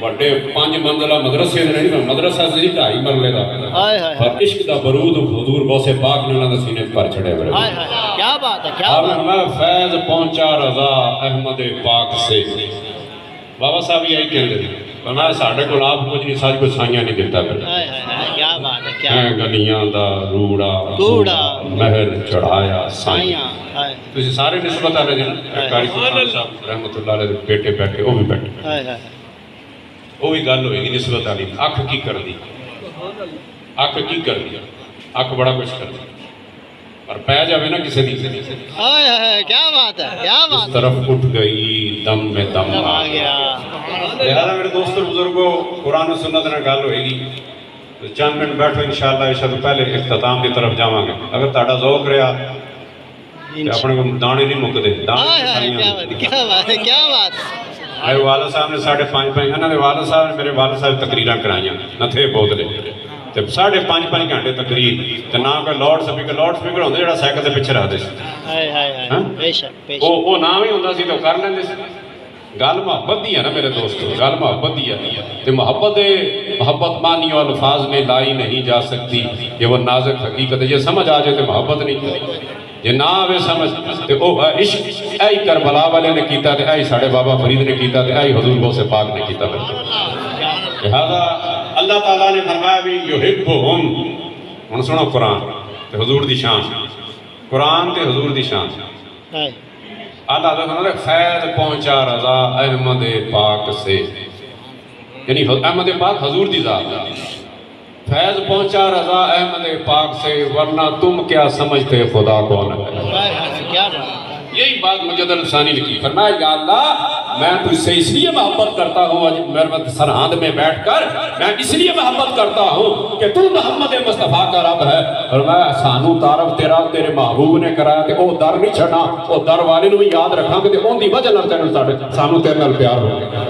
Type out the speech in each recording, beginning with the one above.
بڑے 5 منزلہ مدرسے نہیں مدرسہ سی 2.5 مرلے دا پر عشق دا برود حضور غوث پاک نے انہاں دے سینے پر چڑھے ہوئے کیا بات ہے کیا بات میں فیض پہنچا رضا احمد پاک سے بابا صاحب یہی کہندے تھے فرمایا ساڈے کول آپ کچھ نہیں ساج کو سائیاں نہیں دیتا پھر کیا بات ہے کیا گلیاں دا روڑا کوڑا مہر چڑھایا سائیاں تسی سارے نسبت والے جن قاری سلطان صاحب رحمت اللہ علیہ بیٹے بیٹھے وہ بھی بیٹھے وہ بھی گل ہوئے گی نسبت والی اکھ کی کر دی اکھ کی کر دی اکھ بڑا کچھ کر دی اور پہ جاوے نا کسی دی کیا بات ہے کیا بات اس طرف اٹھ گئی دم میں دم آ گیا لہذا میرے دوستوں بزرگوں قرآن و سنت نے گل ہوئے گی تو چند منٹ بیٹھو انشاءاللہ عشاء تو پہلے اختتام کی طرف جاواں گے اگر تہاڈا ذوق رہا تو اپنے کو دانے نہیں مکدے کیا بات ہے کیا بات میرے والد صاحب نے 5.5 انہوں نے والد صاحب نے میرے والد صاحب تقریراں کرائیاں نہ تھے بودلے تے 5.5 گھنٹے تقریر تے نہ کوئی لاؤڈ سپیکر ہوندا جڑا سائیکل دے پیچھے رکھدے سی بے شک بے شک وہ نام ہی ہوندا سی تو کر لیندے سی گل محبت دی ہے نا میرے دوستو گل محبت دی ہے تے محبت معنی و الفاظ میں لائی نہیں جا سکتی یہ وہ نازک حقیقت ہے یہ سمجھ آ جائے تے محبت نہیں یہ نہ آوے سمجھ تے او عشق اے کربلا والے نے کیتا تے اے ساڑے بابا فرید نے کیتا تے اے حضور غوث پاک نے کیتا لہذا اللہ تعالیٰ نے فرمایا بھی یحبہم ہن سنو قرآن تے حضور دی شان قرآن تے حضور دی شان اللہ تعالیٰ نے فیض پہنچا رضا احمد پاک سے یعنی احمد پاک حضور دی ذات فیض پہنچا رضا احمد پاک سے ورنہ تم کیا سمجھتے خدا کون ہے یہی بات مجد الثانی لکھی فرمایا یا اللہ میں تجھ سے اس لیے محبت کرتا ہوں میرے سرحد میں بیٹھ کر میں اس لیے محبت کرتا ہوں کہ تو محمد مصطفیٰ کا رب ہے فرمایا سانو تعارف تیرا تیرے محبوب نے کرایا کہ او در نہیں چھڑنا او در والے نو یاد رکھاں کہ اون دی وجہ نال تینوں سانو تیرے نال پیار ہو گیا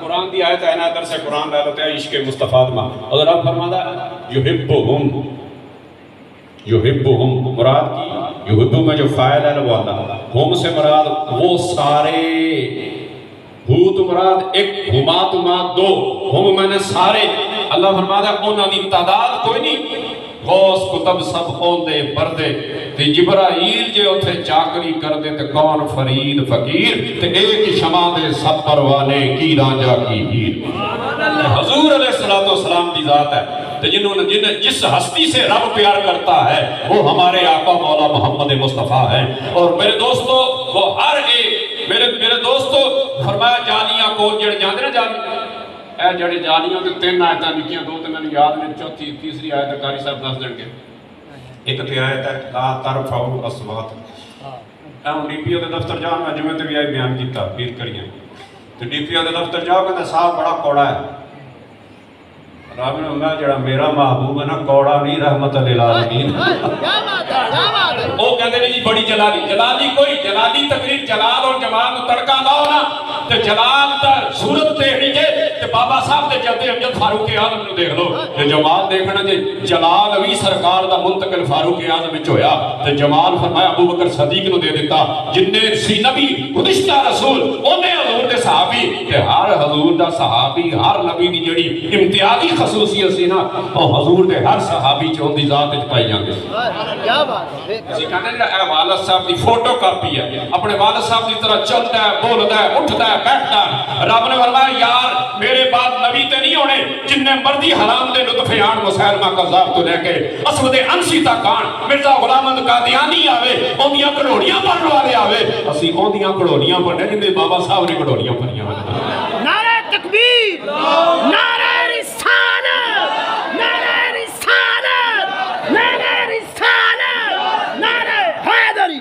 قرآن دی آیت ہے نا در سے قرآن لے لیتے ہیں عشق مصطفیٰ ماں اور آپ فرماتا یحبہم مراد کی یحبہم میں جو فائل ہے وہ اللہ ہم سے مراد وہ سارے ہو تو مراد ایک ہما تو مراد دو ہم میں نے سارے اللہ فرماتا ہے انہوں نے تعداد کوئی نہیں غوث کتب سب خوندے پردے تے جبرائیل جے اتھے چاکری کر دے تے کون فرید فقیر تے ایک شمع دے سب پروانے کی رانجا کی ہیر حضور علیہ السلام دی ذات ہے تے جس ہستی سے رب پیار کرتا ہے وہ ہمارے آقا مولا محمد مصطفیٰ ہیں اور میرے دوستو وہ ہر ایک میرے دوستو فرمایا جانیاں کو جڑ جاندے نا جانیاں اے جڑے جانیاں کے 3 آیتاں لکھیاں 2 تے میں نے یاد نہیں چوتھی تیسری آیت قاری صاحب دس دیں گے ایک تے آیت ہے لا ترفعوا اصوات ہم ڈی پی او دے دفتر جاؤ میں جمعے تے بھی آئی بیان کیتا پیر کریاں تے ڈی پی او دے دفتر جاؤ کہ صاحب بڑا کوڑا ہے رب نے اللہ جڑا میرا محبوب ہے نا کوڑا نہیں رحمت للعالمین وہ کہتے ہیں جی بڑی جلالی کوئی جلالی تقریر جلال اور جمال کو تڑکا لاؤ نا تے جلال تا صورت دیکھنی جے تے بابا صاحب تے جلدے امجد فاروق اعظم نو دیکھ لو تے جمال دیکھنا جے جلال ابھی سرکار دا منتقل فاروق اعظم وچ ہویا تے جمال فرمایا ابو بکر صدیق نو دے دیتا جننے سی نبی گزشتہ رسول اونے حضور دے صحابی تے ہر حضور دا صحابی ہر نبی دی جڑی امتیازی خصوصیت سی نا او حضور دے ہر صحابی چ اون دی ذات وچ پائی جاندے کیا بات ہے اسی کہندے نے اے والد صاحب دی فوٹو کاپی ہے اپنے والد صاحب دی طرح چلتا ہے بولدا ہے اٹھدا ہے بیٹھتا ہے رب نے فرمایا یار میرے بعد نبی تے نہیں ہونے جن نے مردی حرام دے لطف آن مسلمہ قذاب تو لے کے اسود انسی تک آن مرزا غلام احمد قادیانی آوے اوندیاں کڑوڑیاں پڑھنے والے آوے اسی اوندیاں کڑوڑیاں پڑھنے جن دے بابا صاحب نے کڑوڑیاں پڑھیاں نعرہ تکبیر نعرہ رسالت نعرہ رسالت نعرہ رسالت نعرہ حیدری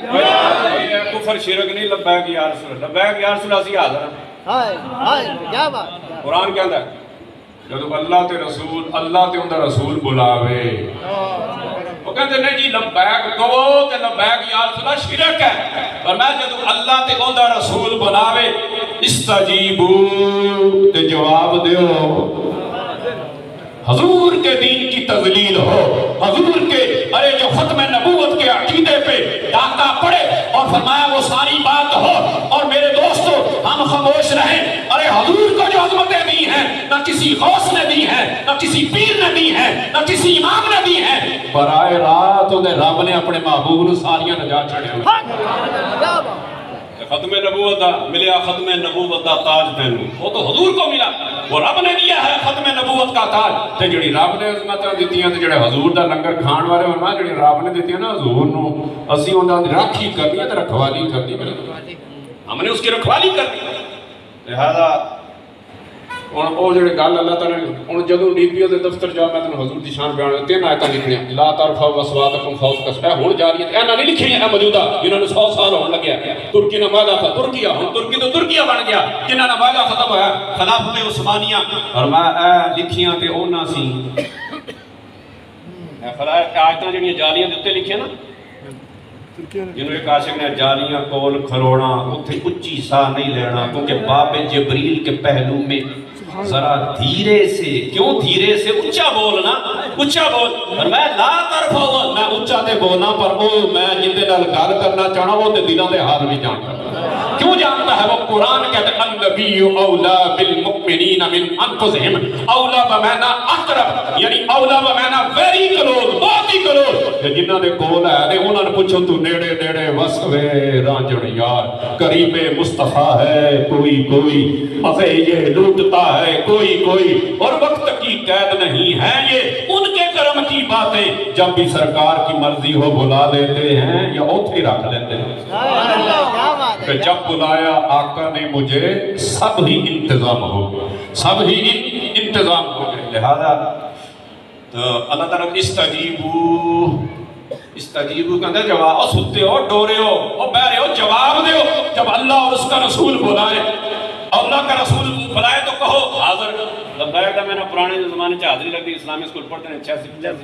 کفر شرک نہیں لبیک یا رسول اسی حاضر ہیں کیا بات قرآن کیا ہے جب اللہ تے ان دا رسول بلاوے وہ کہتے ہیں جی لبیک کہو تے لبیک یا رسول اللہ شرک ہے اور میں جب اللہ تے ان دا رسول بلاوے استجیبو تے جواب دیو حضور کے دین کی تذلیل ہو حضور کے ارے جو ختم نبوت کے عقیدے پہ ڈاکہ پڑے اور فرمایا وہ ساری بات ہو اور میرے دوستو ہم خاموش رہیں ارے حضور کا جو عظمت نہ کسی غوث نے دی ہے، نہ کسی پیر نے دی ہے، نہ کسی امام نے دی ہے، براہ راست دے رب نے اپنے محبوب نو ساریاں نجا چھڑے کیا بات ختم نبوت دا ملیا، ختم نبوت دا تاج تینوں، وہ تو حضور کو ملا، وہ رب نے دیا ہے ختم نبوت کا تاج، تے جڑی رب نے عظمتاں دتیاں تے جڑے حضور دا لنگر کھان والے ہونا جڑی رب نے دتیاں نا حضور نو، اسی انہاں دی راکھی کرنی ہے تے رکھوالی کرنی ہے، ہم نے اس کی رکھوالی کرنی ہے۔ لہذا ہن او جڑے گل اللہ تعالی نے ہن جدوں ڈیپیو دے دفتر جا میں تینوں حضور دی شان بیان تین آیتاں لکھنیاں، لا ترفعوا اصواتکم فوق الصوت، ہن جاریت اے نہیں لکھی ہے موجودہ جنہاں نے 100 سال ہون لگیا، ترکی نے وعدہ تھا ترکیہ، ہن ترکی تو ترکیہ بن گیا، جنہاں نے وعدہ ختم ہویا خلافت عثمانیہ، اور میں اے لکھیاں تے انہاں سی اے خلافت آیتاں جڑیاں جالیاں دے اوتے لکھیاں نا، جنہوں ایک عاشق نے جالیاں کول کھلونا، اتھے اچھی سا نہیں لینا، کیونکہ باب جبریل کے پہلو میں ذرا دھیرے سے، کیوں دھیرے سے اچھا بولنا، اچھا بول، اور میں لا ترفعوا، میں اچھا تے بولنا، پر وہ میں جن دے نال گل کرنا چاہنا وہ تے دلوں دے حال بھی جانتا کیوں جانتا ہے؟ وہ قرآن کہتے ہیں النبی اولا بالمؤمنین من انفسہم، اولا بمعنی اقرب، یعنی اولا بمعنی ویری کلوز، بہت ہی کلوز، کہ جنہاں دے کول ہے دے انہاں نے پوچھو تو نیڑے نیڑے وسوے رانجڑ یار، قریب مصطفیٰ ہے کوئی مزے یہ لوٹتا ہے کوئی، اور وقت کی قید نہیں ہے یہ ان کے کرم کی باتیں، جب بھی سرکار کی مرضی ہو بلا لیتے ہیں یا اوتھے رکھ لیتے ہیں، کہ جب بلایا آقا نے مجھے سب ہی انتظام ہو گیا، سب ہی انتظام ہو گئے۔ لہذا تو اللہ تعالیٰ استجیبو کہتے ہیں جواب، ستے ہو ڈورے ہو بہرے ہو جواب دے ہو، جب اللہ اور اس کا رسول بلائے، اللہ کا رسول بلائے تو کہو حاضر۔ لبیک دا میں نے پرانے زمانے چاہ حاضری لگتی، اسلامی اسکول پڑھتے ہیں 86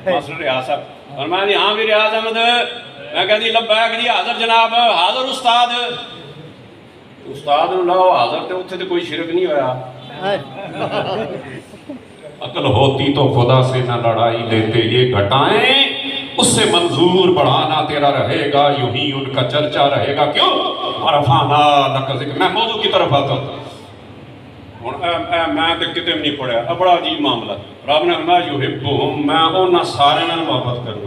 ماسٹر ریاض صاحب، اور میں دی ہاں بھی ریاض احمد، میں کہتی لبیک جی حاضر جناب، حاضر استاد نو لاؤ حاضر، تے اتھے تے کوئی شرک نہیں ہویا۔ عقل ہوتی تو خدا سے نہ لڑائی لیتے یہ گھٹائیں، اس سے منظور بڑھانا تیرا رہے گا، یوں ہی ان کا چرچا رہے گا، کیوں؟ ورفعنا لک ذکر۔ میں موضوع کی طرف آتا ہوں، میں تے کتے نہیں پڑھیا، بڑا عجیب معاملہ، رب نے فرمایا یحبہم، میں انہاں سارے نال محبت کروں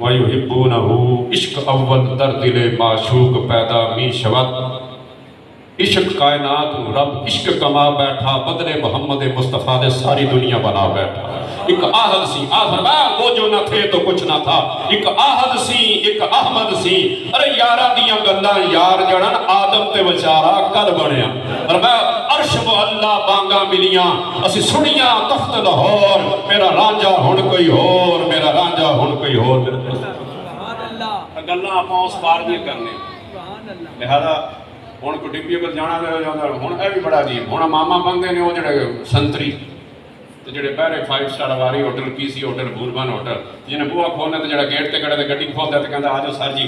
وَيُحِبُّونَهُ، عشق اول در دل معشوق پیدا می شود، عشق کائنات رب عشق کما بیٹھا، بدلے محمد مصطفیٰ دے ساری دنیا بنا بیٹھا۔ ایک آہد سی، وہ جو نہ تھے تو کچھ نہ تھا، ایک آہد سی ایک احمد سی، ارے یارہ دیاں گلاں یار جڑن آدم تے بچارا کل بنیا، اور میں عرش و اللہ بانگا ملیاں، اسی سنیاں تخت لاہور، میرا رانجا ہن کوئی اور، میرا رانجا ہن کوئی اور، گلاں اپاں اس پار نہیں کرنے۔ لہذا ہن کو ڈپی کو جانا ہن اے بھی بڑا عجیب، ہن ماما بندے نے وہ جڑے سنتری تے جڑے بہرے 5 سٹار واری ہوٹل، پی سی ہوٹل، بوربن ہوٹل، جنہیں بوہا کھولنا تے جڑا گیٹ تے کھڑے تے گڈی کھولدا تے کہندا آجو سر جی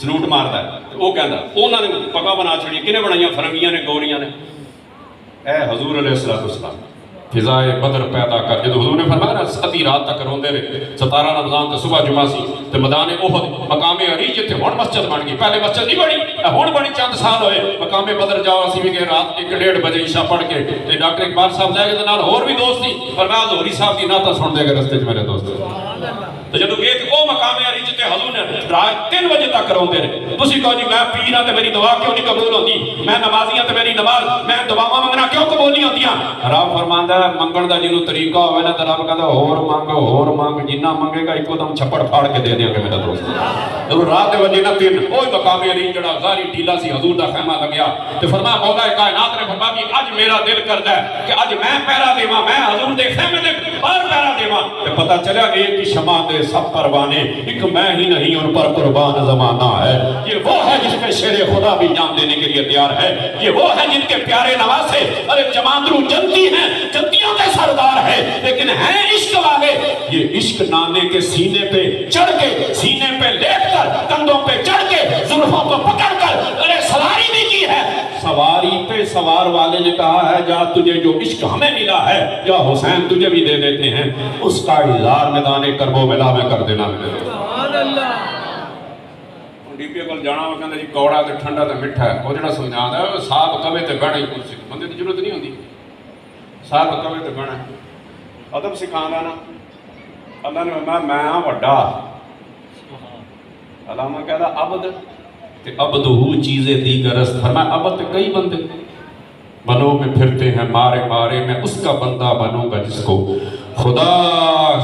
سلوٹ ماردا ہے، وہ کہندا انہاں نے پگا بنا چھڑی، کنے بنائیاں؟ فرنگیاں نے، گوریاں نے۔ اے حضور علیہ السلام فضائے بدر پیدا کر، جب حضور نے فرمایا نا ادھی رات تک روندے رہے، 17 رمضان تے صبح جمعہ سی تے میدان احد مقام عریج جتے ہن مسجد بن گئی، پہلے مسجد نہیں بنی، ہن بنی، چند سال ہوئے۔ مقام بدر جاؤ اسی بھی گئے رات 1-1:30 بجے عشاء پڑھ کے، تے ڈاکٹر اقبال صاحب لے گئے نال اور بھی دوست سی، فرمایا ظہری صاحب دی نعتاں سن دے گئے رستے وچ میرے دوست، تو جدوں گئے تے او مقام عریج تے حضور نے رات 3 بجے تک روندے رہے۔ تسی کہو جی میں پیر ہاں تے میری دعا کیوں نہیں قبول ہوندی، میں نمازی ہاں تے میری نماز، میں دعاواں منگنا کیوں قبول نہیں ہوندیاں؟ رب فرماندا ہے منگن دا جنوں طریقہ ہوئے نا تے رب کہندا ہور مانگ، جنہ منگے گا اکو دم چھپڑ پھاڑ کے دے دیاں گے میرا دوست۔ جدوں رات دے بجے نا 3 اوہی مقام عریج جڑا غاری ٹیلا سی حضور دا خیمہ لگیا تے فرمایا مولا کائنات نے فرمایا کہ اج میرا دل کردا ہے کہ اج میں پہرا دیواں، میں حضور دے خیمے دے باہر پہرا دیواں، تے پتہ چلا ایک ہی شمع دے سب پروانے، ایک میں ہی نہیں ان پر قربان زمانہ ہے۔ یہ وہ ہے جس پہ شیر خدا بھی جان دینے کے لیے تیار ہے، یہ وہ ہے جن کے پیارے نواسے، ارے جماندرو جنتی ہیں، جنتیوں کے سردار ہے، لیکن ہیں عشق والے۔ یہ عشق نانے کے سینے پہ چڑھ کے، سینے پہ لیٹ کر، کندھوں پہ چڑھ کے، زلفوں کو پکڑ کر، ارے سواری بھی کی ہے۔ سواری پہ سوار والے نے کہا ہے جا تجھے جو عشق ہمیں ملا ہے یا حسین تجھے بھی دے دیتے ہیں، اس کا اظہار میدان کربو ملا میں کر دینا میرے ڈی پی کول جانا وہ کہندا جی کوڑا تے ٹھنڈا تے میٹھا ہے، وہ جڑا سمجھاندا ہے صاحب کبے تے بہنا ہی کچھ بندے کی ضرورت نہیں ہوتی صاحب کہے تو بنا ادب سکھانا نا اللہ نے میں ہاں وڈا علامہ کہتا عبد تے عبدہ چیزیں دیگر است فرمایا عبد کئی بندے بنوں میں پھرتے ہیں مارے مارے میں اس کا بندہ بنوں گا جس کو خدا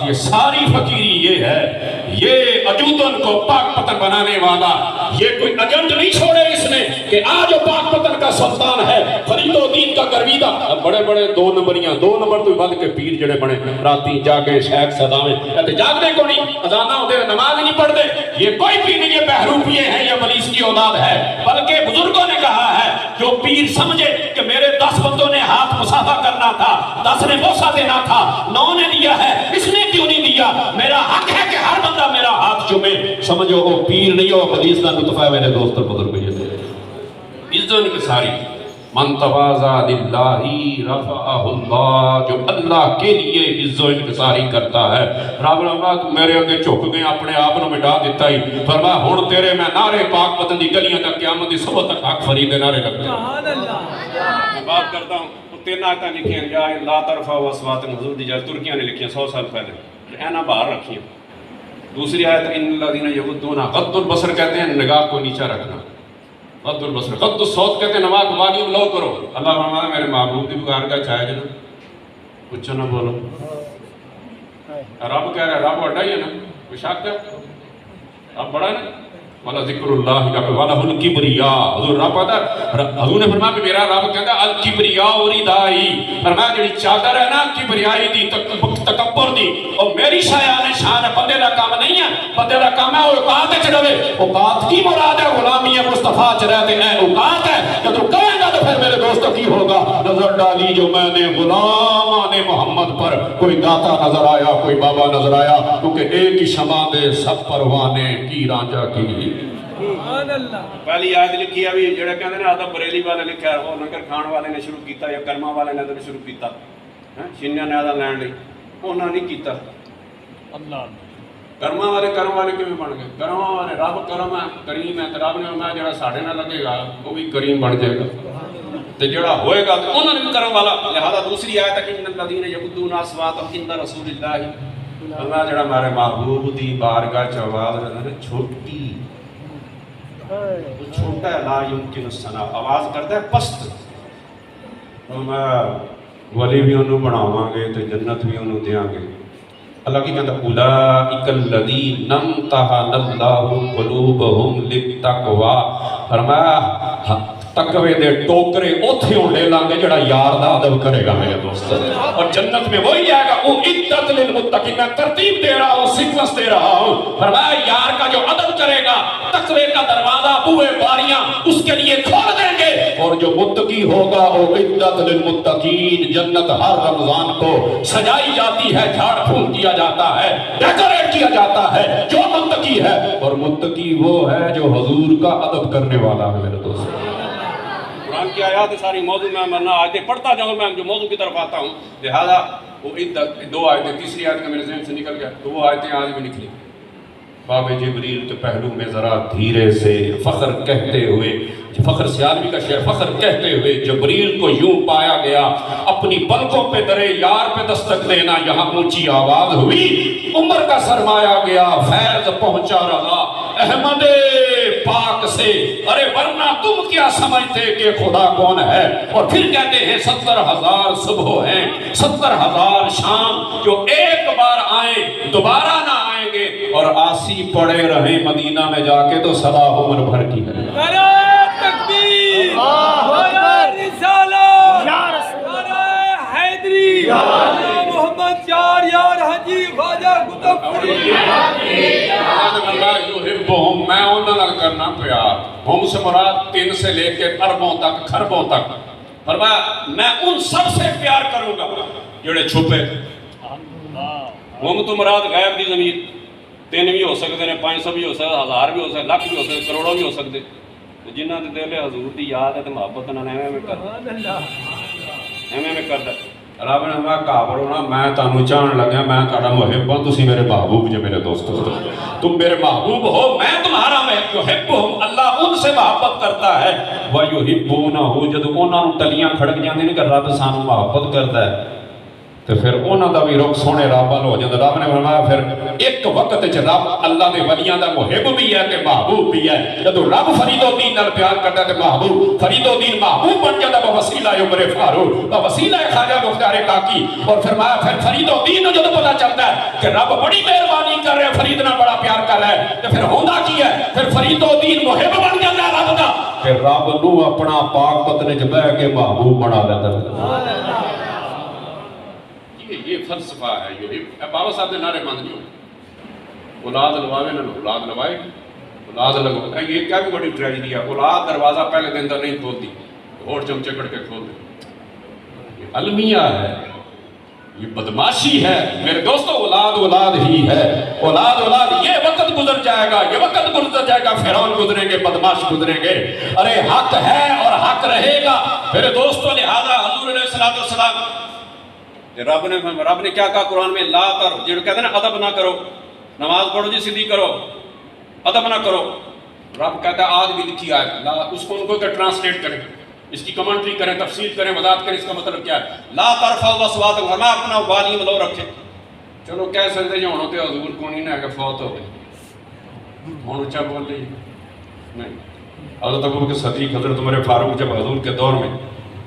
یہ ساری فقیری یہ ہے یہ اجودن کو پاک پتن بنانے والا یہ کوئی ایجنٹ نہیں چھوڑے اس نے کہ آج وہ پاک پتن کا سلطان ہے فرید الدین کا گرویدہ بڑے بڑے دو نمبر تو بد کے پیر جڑے بنے راتی جاگے شیخ صداویں کہتے جاگنے کو نہیں اذانہ ہوتے نماز نہیں پڑھتے یہ کوئی پیر نہیں یہ بہروپیے ہیں یہ پولیس کی اولاد ہے بلکہ بزرگوں نے کہا ہے جو پیر سمجھے کہ میرے 10 بندوں نے ہاتھ مصافحہ کرنا تھا 10 نے بوسہ دینا تھا 9 نے دیا ہے اس نے کیوں نہیں دیا میرا حق ہے کہ ہر بندہ میرا ہاتھ چومے سمجھو وہ پیر نہیں ہو حدیث کا لطف ہے میرے دوست اور بزرگ یہ عزت کی ساری من تواضع للہ رفعہ اللہ جو اللہ کے لیے عزت و انکساری کرتا ہے رب اللہ تو میرے اگے جھک گئے اپنے آپ کو مٹا دیتا ہی فرمایا ہن تیرے میں نعرے پاک پتن دی گلیاں تک قیامت دی صبح تک حق فرید نعرے لگتے ہیں سبحان اللہ میں بات کرتا ہوں تین آیتیں لکھی ہیں یا لا ترفعوا اصواتکم حضور دی جائے ترکیاں نے لکھی ہیں 100 سال پہلے اینا باہر رکھی ہیں دوسری آیت ان الذین یغضون غض البصر کہتے ہیں نگاہ کو نیچا رکھنا غض البصر غض الصوت کہتے ہیں نماز والیوم لو کرو اللہ فرماتا میرے محبوب کی بگار کا چاہے جنا کچھ نہ بولو رب کہہ رہا ہے رب بڑا ہی ہے نا کوئی شک ہے رب بڑا ہے والا ذکر اللہ کا والا الکبریا حضور رب کہتا حضور نے فرمایا کہ میرا رب کہتا ہے الکبریا ردائی فرمایا جڑی چادر ہے نا کبریائی دی تکبر دی اور میری شایان شان ہے بندے دا کام نہیں ہے بندے دا کام ہے اوقات وچ رہے اوقات کی مراد ہے غلامی مصطفیٰ چ رہتے ہیں اوقات ہے جب تو کہیں گا تو پھر میرے دوستو کی ہوگا نظر ڈالی جو میں نے غلامان محمد پر کوئی داتا نظر آیا کوئی بابا نظر آیا کیونکہ ایک ہی شمع دے سب پروانے کی رانجا کی سبحان اللہ پہلی آیت لکھی ہے بھی جڑے کہندے نے آدھا بریلی والے لکھا ہے وہ لنگر کھان والے نے شروع کیتا یا کرما والے نے تو شروع کیتا شینیاں نے آدھا لین لی انہاں نہیں کیتا اللہ کرما والے کیوں بن گئے کرما والے رب کرم ہے کریم ہے رب نے فرمایا جڑا ساڈے نال لگے گا وہ بھی کریم بن جائے گا تے جڑا ہوئے گا تو انہاں نے بھی کرم والا لہذا دوسری آیت ہے کہ ان الذین یغضون اصواتهم عند رسول اللہ اللہ جڑا ہمارے محبوب دی بارگاہ چ آواز ہے چھوٹی وہ چھوٹا ہے لا یمکن الثناء آواز کرتا ہے پست میں ولی بھی انہوں بناواں گے تو جنت بھی انہوں دیاں گے اللہ کی کہتا اولئک الذین امتحن اللہ قلوبہم للتقوی فرمایا تقوی دے ٹوکرے اوتھے ہوں لے لانگے جڑا یار دا ادب کرے گا میرے دوست اور جنت میں وہی جائے گا اعدت للمتقین میں ترتیب دے رہا ہوں سیکوینس دے رہا ہوں فرمایا یار کا جو ادب کرے گا تقوی کا دروازہ بوئے باریاں اس کے لیے کھول دیں گے اور جو متقی ہوگا اعدت للمتقین جنت ہر رمضان کو سجائی جاتی ہے جھاڑ پھول کیا جاتا ہے ڈیکوریٹ کیا جاتا ہے جو متقی ہے اور متقی وہ ہے جو حضور کا ادب کرنے والا ہے میرے دوست قرآن کی آیات ساری موضوع میں مرنا آیتیں پڑھتا جاؤں میں جو موضوع کی طرف آتا ہوں لہذا وہ دو آیتیں تیسری آیت کا میرے ذہن سے نکل گیا تو وہ آیتیں آج بھی نکلی باب جبریل کے پہلو میں ذرا دھیرے سے فخر کہتے ہوئے فخر سیالوی کا شعر فخر کہتے ہوئے جبریل کو یوں پایا گیا اپنی پلکوں پہ درے یار پہ دستک دینا یہاں اونچی آواز ہوئی عمر کا سرمایا گیا فیض پہنچا رہا احمد پاک سے ارے ورنہ تم کیا سمجھتے کہ خدا کون ہے اور پھر کہتے ہیں 70,000 صبح ہیں 70,000 شام جو ایک بار آئیں دوبارہ نہ آئیں گے اور آسی پڑے رہیں مدینہ میں جا کے تو صدا عمر بھر کی ہے نعرہ تکبیر نعرہ رسالت نعرہ حیدری نعرہ محمد یار یار حجی خواجہ قطب میں انہوں نے کرنا پیار ہم سے مراد 3 سے لے کے اربوں تک خربوں تک فرمایا میں ان سب سے پیار کروں گا جڑے چھپے ہم تو مراد غیب دی زمین 3 بھی ہو سکتے ہیں 500 بھی ہو سکتے 1000 بھی ہو سکتے لاکھ بھی ہو سکتے کروڑوں بھی ہو سکتے جنہ دے دل حضور دی یاد ہے تو محبت نہ ایویں میں کردا رب نے فرمایا گھبرو نہ، میں تانوں چاہن لگا، میں تہاڈا محب ہوں، تسی میرے محبوب جے میرے دوستو، تم میرے محبوب ہو، میں تمہارا محبوب، اللہ ان سے محبت کرتا ہے وَيُحِبُّونَهُ، جدوں انہاں نوں تلیاں کھڑک جاندیاں نے کہ رب سانوں محبت کرتا ہے تو پھر انہاں دا بھی رخ سونے رب ول ہو جاندا۔ رب نے فرمایا پھر ایک وقت وچ رب اللہ دے ولیاں دا محب بھی ہے تے محبوب بھی ہے۔ جدوں رب فرید الدین نال پیار کردا تے محبوب فرید الدین محبوب بن جاندا بوسیلہ عمر فاروق، بوسیلہ خواجہ مختار کاکی۔ اور فرمایا پھر فرید الدین نوں جدوں پتہ چلدا ہے کہ رب بڑی مہربانی کر رہا ہے، فرید نال بڑا پیار کر رہا ہے، تے پھر ہوندا کی ہے؟ پھر فرید الدین محب بن جاندا رب دا، پھر رب نوں اپنا پاک پتنے چ بیٹھ کے محبوب بنا لیندا۔ یہ فلسفہ ہے، یہ بابا صاحب نے نعرے بند نہیں ہو، اولاد لواوے نہ اولاد لوائے گی، اولاد لگو، یہ کیا بھی بڑی ٹریجڈی ہے، اولاد دروازہ پہلے دن تک نہیں کھولتی، ہوٹ چمچے کٹ کے کھول دے، یہ المیہ ہے، یہ بدماشی ہے میرے دوستو۔ اولاد اولاد ہی ہے، اولاد اولاد، یہ وقت گزر جائے گا، یہ وقت گزر جائے گا، فرعون گزریں گے، بدماش گزریں گے، ارے حق ہے اور حق رہے گا میرے دوستو۔ لہذا حضور علیہ السلام رب نے کیا کہا قرآن میں؟ لا تر، جو کہتے ہیں نا ادب نہ کرو، نماز پڑھو جی سیدھی کرو، ادب نہ کرو۔ رب کہتا ہے آج بھی لکھی آئے، اس کو ان کو ٹرانسلیٹ کریں، اس کی کمنٹری کریں، تفسیر کریں، وضاحت کریں، اس کا مطلب کیا ہے؟ لا ترفعوا اصواتکم، فرمایا اپنا والیوم لو رکھے۔ چلو کہہ سکتے جو ہوتے حضور کو نہیں نہ کہ فوت ہو گئے، ہوں اچھا بول رہی نہیں۔ حضرت ابوبکر صدیق، حضرت عمر فاروق جب حضور کے دور میں،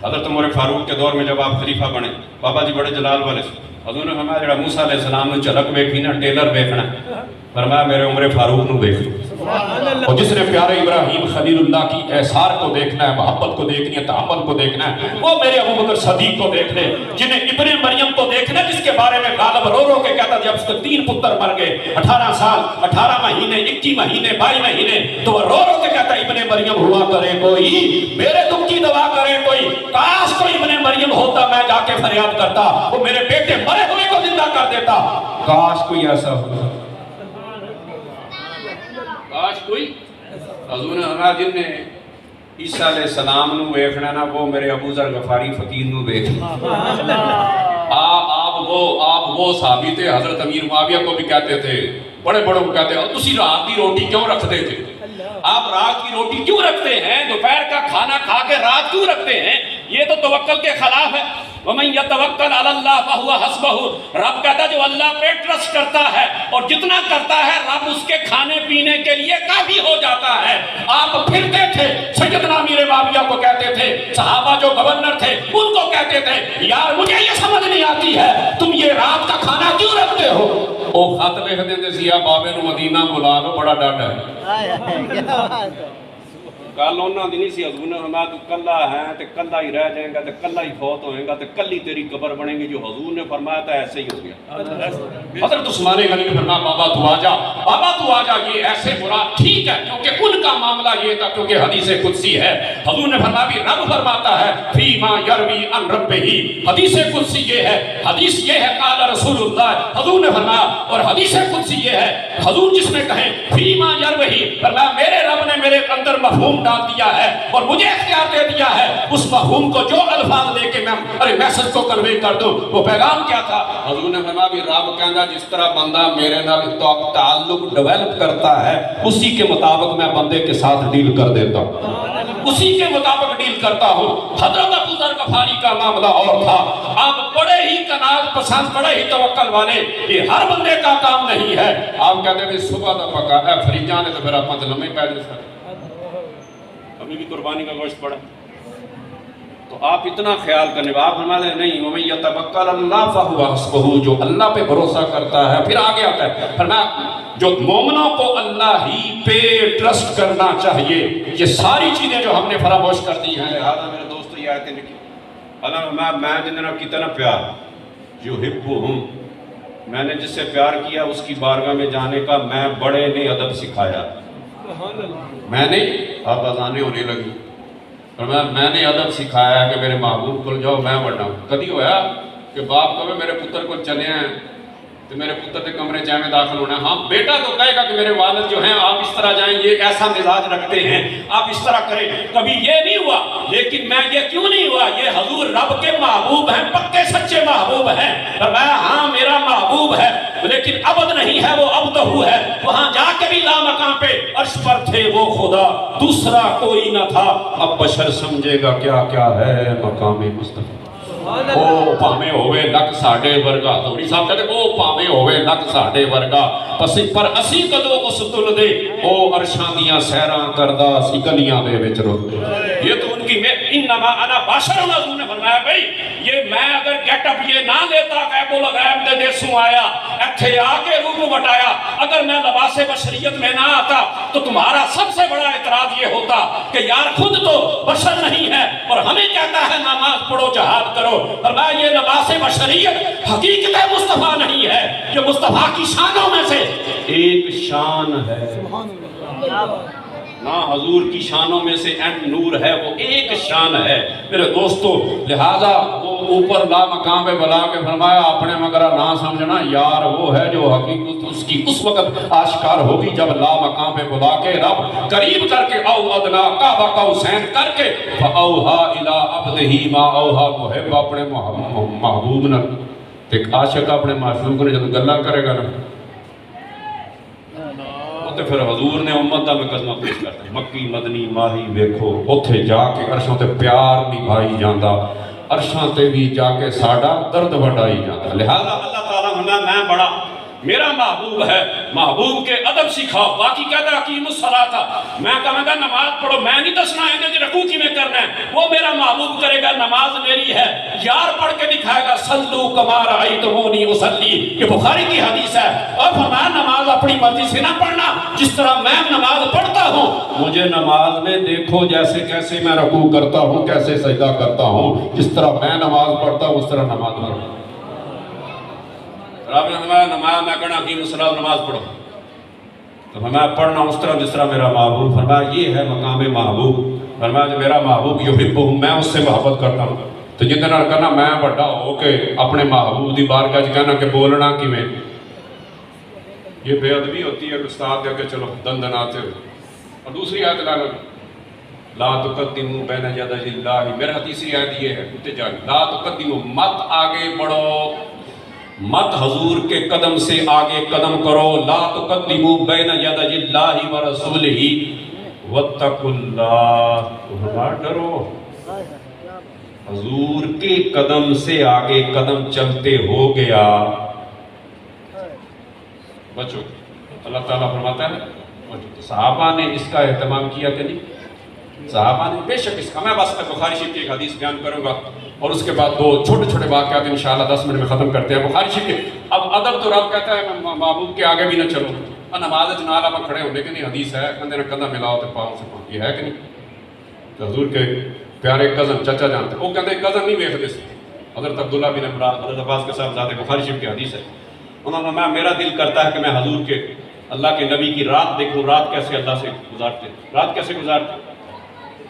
حضرت عمر فاروق کے دور میں جب آپ خلیفہ بنے، بابا جی بڑے جلال والے سے، حضور نے فرمایا جڑا موسیٰ علیہ السلام نے جھلک ویکھی نا، ٹیلر ویکھنا، فرمایا میرے عمر فاروق نو دیکھ لو، اور جس نے پیارے ابراہیم خلیل اللہ کی احسار کو دیکھنا ہے، محبت کو دیکھنی ہے، تحمل کو دیکھنا ہے، وہ میرے ابوبکر صدیق کو دیکھ لے، جنہیں ابن مریم کو دیکھنا، جس کے بارے میں غالب رو رو کے کہتا جب اس کے 3 پتر مر گئے، 18 سال 18 مہینے 21 مہینے 22 مہینے، تو وہ رو رو کے کہتا ابن مریم ہوا کرے کوئی، میرے دکھ کی دوا کرے کوئی، کاش کوئی ابن مریم ہوتا، میں جا کے فریاد کرتا، وہ میرے بیٹے مرے ہوئے کو زندہ کر دیتا، کاش کوئی ایسا ہوتا، کاش کوئی۔ حضور نے فرمایا جن نے عیسیٰ علیہ السلام نو ویکھنا نا، وہ میرے ابو ذر غفاری فقیر نو ویکھنا۔ آپ وہ صحابی تھے، حضرت امیر معاویہ کو بھی کہتے تھے، بڑے بڑوں کو کہتے ہیں تسی رات کی روٹی کیوں رکھتے تھے؟ آپ رات کی روٹی کیوں رکھتے ہیں؟ دوپہر کا کھانا کھا کے رات کیوں رکھتے ہیں؟ یہ تو توکل کے خلاف ہے۔ وَمَن يَتَوَكَّلْ عَلَى اللَّهِ فَهُوَ حَسْبُهُ، رب کہتا ہے جو اللہ پہ ٹرسٹ کرتا ہے اور جتنا کرتا ہے رب اس کے کھانے پینے کے لیے کافی ہو جاتا ہے۔ آپ پھرتے تھے، سیدنا امیر معاویہ کو کہتے تھے، صحابہ جو گورنر تھے ان کو کہتے تھے یار مجھے یہ سمجھ نہیں آتی ہے تم یہ رات کا کھانا کیوں رکھتے ہو؟ وہ خط لکھ دیندے سی بابے نو مدینہ بلا لو، بڑا ڈاڈا ہے۔ کل انہاں دی نہیں سی، حضور نے فرمایا تو کلا ہے تے کلا ہی رہ جائے گا تے کلا ہی فوت ہوئے گا تے کلی تیری قبر بنے گی، جو حضور نے فرمایا تھا ایسے ہی ہو گیا۔ حضرت عثمان غنی نے فرمایا بابا تو آجا، بابا تو آجا، یہ ایسے مراد ٹھیک ہے کیونکہ ان کا معاملہ یہ تھا، کیونکہ حدیث قدسی ہے۔ حضور نے فرمایا بھی رب فرماتا ہے فیما یروی عن ربہ، حدیث قدسی یہ ہے، حدیث یہ ہے قال رسول اللہ، حضور نے فرمایا، اور حدیث قدسی یہ ہے حضور جس میں کہیں فیما یروی، فرمایا میرے رب نے میرے اندر مفہوم ڈال دیا ہے اور مجھے اختیار دے دیا ہے اس مفہوم کو جو الفاظ لے کے میں میسج کو کنوے کر دوں۔ وہ پیغام کیا تھا؟ حضور نے فرمایا بھی رب کہنا جس طرح بندہ میرے نال تعلق ڈیولپ کرتا ہے اسی کے مطابق میں بندے کے ساتھ ڈیل کر دیتا ہوں، اسی کے مطابق ڈیل کرتا ہوں۔ حضرت ابو ذر غفاری کا معاملہ اور تھا، آپ بڑے ہی کناز پسند، بڑے ہی توکل والے، یہ ہر بندے کا کام نہیں ہے۔ آپ کہتے ہیں صبح دا پکا ہے فریجاں نے تو پھر آپ لمے پہ جائے سر، ابھی بھی قربانی کا گوشت پڑا، تو آپ اتنا خیال کرنے آپ فرماتے ہیں نہیں وَمَن يَتَوَكَّلْ عَلَى اللَّهِ فَهُوَ حَسْبُهُ، جو اللہ پہ بھروسہ کرتا ہے۔ پھر آگے آتا ہے فرمایا جو مومنوں کو اللہ ہی پہ ٹرسٹ کرنا چاہیے۔ یہ ساری چیزیں جو ہم نے فراموش کر دی ہیں، لہذا میرے دوستو یہ آیتیں لکھی، اللہ میں جنہوں نے کتنا پیار یحبہم، میں نے جس سے پیار کیا اس کی بارگاہ میں جانے کا میں بڑے نے ادب سکھایا، میں نے آپ اذانیں ہونے لگی، میں نے ادب سکھایا کہ میرے محبوب کو جاؤ میں بڑھنا ہوں۔ کدی ہویا کہ باپ کہے میرے پتر کو چلے ہیں تو میرے پتر کے کمرے چاہے میں داخل ہونا ہے، ہاں بیٹا تو کہے گا کہ میرے والد جو ہیں آپ اس طرح جائیں، یہ ایسا مزاج رکھتے ہیں، آپ اس طرح کریں، کبھی یہ نہیں ہوا۔ لیکن میں یہ کیوں نہیں ہوا؟ یہ حضور رب کے محبوب ہیں، پکے سچے فرمایا ہاں میرا محبوب ہے لیکن ابد نہیں ہے، وہ ابدہو ہے، وہاں جا کے بھی لامکان پہ عرش پر تھے وہ خدا، دوسرا کوئی نہ تھا۔ اب بشر سمجھے گا کیا کیا ہے مقام مصطفیٰ۔ او پاویں ہوئے لک ساڈے ورگا، حضوری صاحب کہتے او پاویں ہوئے لک ساڈے ورگا، پر اسی کدو اس تل دے او عرشاں دیاں سیراں کردا اسی گلیاں دے وچ رکھدے۔ یہ تو ان کی میں انما انا بشر، حضور نے فرمایا بھئی یہ میں اگر گیٹ اپ یہ نہ لیتا غیب الغیب دے دیسوں آیا ایتھے آ کے روح وٹایا، اگر میں لباس بشریت میں نہ آتا تو تمہارا سب سے بڑا اعتراض یہ ہوتا کہ یار خود تو بشر نہیں ہے اور ہمیں کہتا ہے نماز پڑھو جہاد کرو۔ فرمایا یہ لباس بشریت حقیقت مصطفیٰ نہیں ہے، یہ مصطفیٰ کی شانوں میں سے ایک شان ہے۔ نہ حضور کی شانوں میں سے این نور ہے، وہ ایک شان ہے میرے دوستو۔ لہذا وہ اوپر لا مقام پہ بلا کے فرمایا اپنے مگرہ نہ سمجھنا، یار وہ ہے جو حقیقت اس کی اس وقت آشکار ہوگی جب لا مقام پہ بلا کے رب قریب کر کے او ادنا کعبہ قوسین کر کے فاوہا الی عبدہ ما اوہا، محب اپنے محبوب نے ایک عاشق اپنے معشوق نے جب گلہ کرے گا نا تو پھر حضور نے امت دا مقدمہ پیش کرتا ہے، مکی مدنی ماہی ویکھو اتھے جا کے عرشوں تے پیار نبھائی جاندہ، عرشوں تے بھی جا کے ساڑا درد وڈائی جاندہ۔ لہذا اللہ تعالیٰ ہمیں میں بڑا میرا محبوب ہے، محبوب کے ادب سکھاؤ۔ باقی کہتا ہے اقیم الصلاۃ، میں کہوں گا نماز پڑھو، میں نہیں دسنا ہے کہ رکوع کی میں کرنا ہے، وہ میرا محبوب کرے گا، نماز میری ہے۔ یار پڑھ کے دکھائے گا صلو کما رأیتمونی اصلی، یہ بخاری کی حدیث ہے۔ اور فرمایا نماز اپنی مرضی سے نہ پڑھنا، جس طرح میں نماز پڑھتا ہوں مجھے نماز میں دیکھو جیسے کیسے میں رکوع کرتا ہوں، کیسے سجدہ کرتا ہوں، جس طرح میں نماز پڑھتا ہوں اس طرح نماز پڑھو۔ رب نے فرمایا نماز میں کہنا اقیم الصلاۃ، نماز پڑھو، تو فرمایا پڑھنا اس طرح جس طرح میرا محبوب۔ فرمایا یہ ہے مقام محبوب۔ فرمایا جو میرا محبوب یحبہ، میں اس سے محبت کرتا ہوں۔ تو جتنے نال کہنا میں بڑا ہو کے اپنے محبوب دی بارگاہ وچ کہنا کہ بولنا کیویں، یہ بے ادبی ہوتی ہے کہ استاد کہہ کے چلو دندناتے ہو۔ اور دوسری آیت لا لو، لا تقدموا بین یدی اللہ، میرا تیسری آیت یہ ہے اٹھتے جا، لا تقدموا، مت آگے بڑھو، مت حضور کے قدم سے آگے قدم کرو، لا تقدموا بین یدی اللہ ورسولہ واتقوا اللہ، تمہارا ڈرو، حضور کے قدم سے آگے قدم چلتے ہو گیا بچو۔ اللہ تعالیٰ فرماتا ہے صحابہ نے اس کا اہتمام کیا کہ نہیں؟ صحابہ نے بے شک اس کا، میں بس بخاری شریف کی ایک حدیث بیان کروں گا اور اس کے بعد دو چھوٹے چھوٹے واقعات انشاءاللہ 10 منٹ میں ختم کرتے ہیں۔ بخاری شریف کے اب ادب تو رب کہتا ہے محبوب کے آگے بھی نہ چلو، نماز نالا میں کھڑے ہونے کے نہیں، حدیث ہے کندھے نہ کندھا ملاؤ تو پاؤں سے پاؤں، یہ ہے کہ نہیں؟ تو حضور کے پیارے کزن چچا جانتے وہ کہتے ہیں کزن نہیں ویکھدے سی، حضرت عبداللہ بن عمران حضرت عباس کے صاحب زادے، بخاری شریف کی حدیث ہے۔ انہوں نے فرمایا میرا دل کرتا ہے کہ میں حضور کے اللہ کے نبی کی رات دیکھوں، رات کیسے اللہ سے گزارتے، رات کیسے گزارتے۔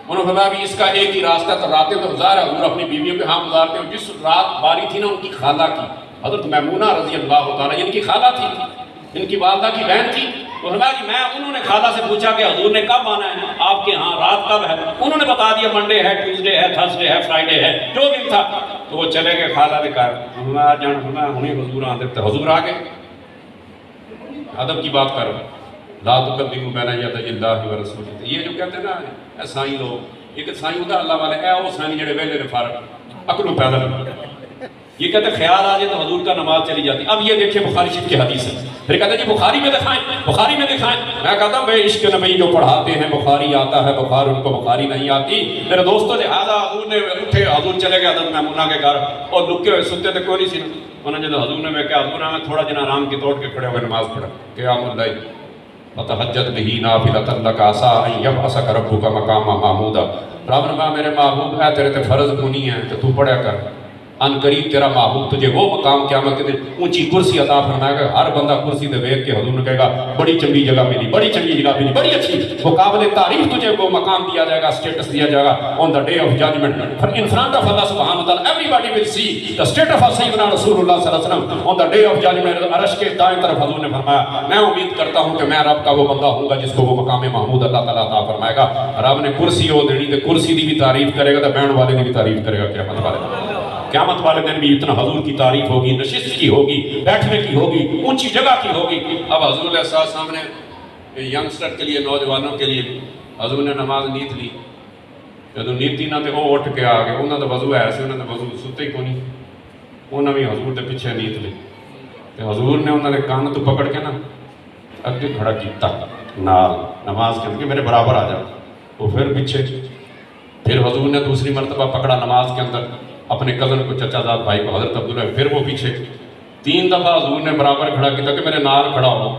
انہوں نے فرمایا بھی اس کا ایک ہی راستہ، تو راتیں تو گزارا حضور اپنی بیویوں کے ہاں گزارتے ہیں۔ جس رات باری تھی نا ان کی خالہ کی، حضرت میمونہ رضی اللہ تعالیٰ ان کی خالہ تھی، ان کی والدہ کی بہن تھی۔ تو فرمایا کہ میں انہوں نے خالہ سے پوچھا کہ حضور نے کب آنا ہے آپ کے ہاں، رات کب ہے؟ انہوں نے بتا دیا منڈے ہے، ٹیوزڈے ہے، تھرسڈے ہے، فرائیڈے ہے، جو دن تھا۔ تو وہ چلے گئے خالہ نے کہا فرمایا جان فرمایا ہمیں حضور آتے تھے، حضور آ گئے۔ ادب کی بات کر لا تقدموا بین یدی اللہ ورسولہ، یہ جو کہتے ہیں نا اے سائیں لوگ، ایک سائیں ہوتا اللہ والے، اے وہ سائیں جڑے ویلے نے فارغ عقلوں پیدا نہیں، یہ کہتے ہیں خیال آ جائے تو حضور کا نماز چلی جاتی۔ اب یہ دیکھیں بخاری شریف کی حدیث ہے، پھر کہتے ہیں جی بخاری میں دکھائیں، بخاری میں دکھائیں۔ میں کہتا ہوں بھائی عشق نبی جو پڑھاتے ہیں بخاری آتا ہے، بخار ان کو بخاری نہیں آتی۔ میرے دوستو لہٰذا حضور نے اٹھے، حضور چلے گئے حضرت میمونہ کے گھر اور لکے ہوئے سنتے تھے، کوئی نہیں سی۔ انہوں نے جب حضور نے میں کہا حضور میں تھوڑا جنا آرام کی توڑ کے کھڑے ہوئے نماز پڑھا، قیام اللیل فتہجد بہ نافلۃ لک عسیٰ ان یبعثک ربک مقاما محمودا۔ رب نے کہا میرے محبوب ہے تیرے تے فرض کونی ہے تو پڑھیا کر، ان قریب تیرا محبوب تجھے وہ مقام قیامت کے دن اونچی کرسی عطا فرمائے گا۔ ہر بندہ کرسی دے دیکھ کے حضور نے کہے گا بڑی چنگی جگہ ملی، بڑی چنگی جگہ ملی، بڑی اچھی، وہ قابل تعریف تجھے وہ مقام دیا جائے گا، اسٹیٹس دیا جائے گا on the day of judgment in front of Allah subhanahu wa ta'ala everybody will see the state of Sayyidina Rasulullah صلی اللہ علیہ وسلم on the day of judgment۔ عرش کے دائیں طرف حضور نے فرمایا میں امید کرتا ہوں کہ میں رب کا وہ بندہ ہوں گا جس کو وہ مقام محمود اللہ تعالیٰ عطا فرمائے گا۔ رب نے کرسی وہ دینی تے کرسی دی بھی تعریف کرے گا تے بہن والے دی بھی تعریف کرے گا قیامت والے۔ قیامت والے دن بھی اتنا حضور کی تعریف ہوگی، نشست کی ہوگی، بیٹھنے کی ہوگی، اونچی جگہ کی ہوگی۔ اب حضور علیہ السلام نے ینگسٹر کے لیے، نوجوانوں کے لیے حضور نے نماز نیت لی، جدو نیتی نہ تے وہ اٹھ کے آ گئے، انہوں نے وضو ہے سے، انہوں نے وضو ستے ہی کونی، انہوں نے بھی حضور کے پیچھے نیت لی، تو حضور نے انہوں نے کان تو پکڑ کے نا اگے کھڑا کیتا نال نماز کے اندر کہ میرے برابر آ جا، وہ پھر پیچھے، پھر حضور نے دوسری مرتبہ پکڑا نماز کے اندر اپنے کزن کو، چچا زاد بھائی کو، حضرت عبداللہ، پھر وہ پیچھے، 3 دفعہ حضور نے برابر کھڑا کیتا کہ میرے نال کھڑا ہو،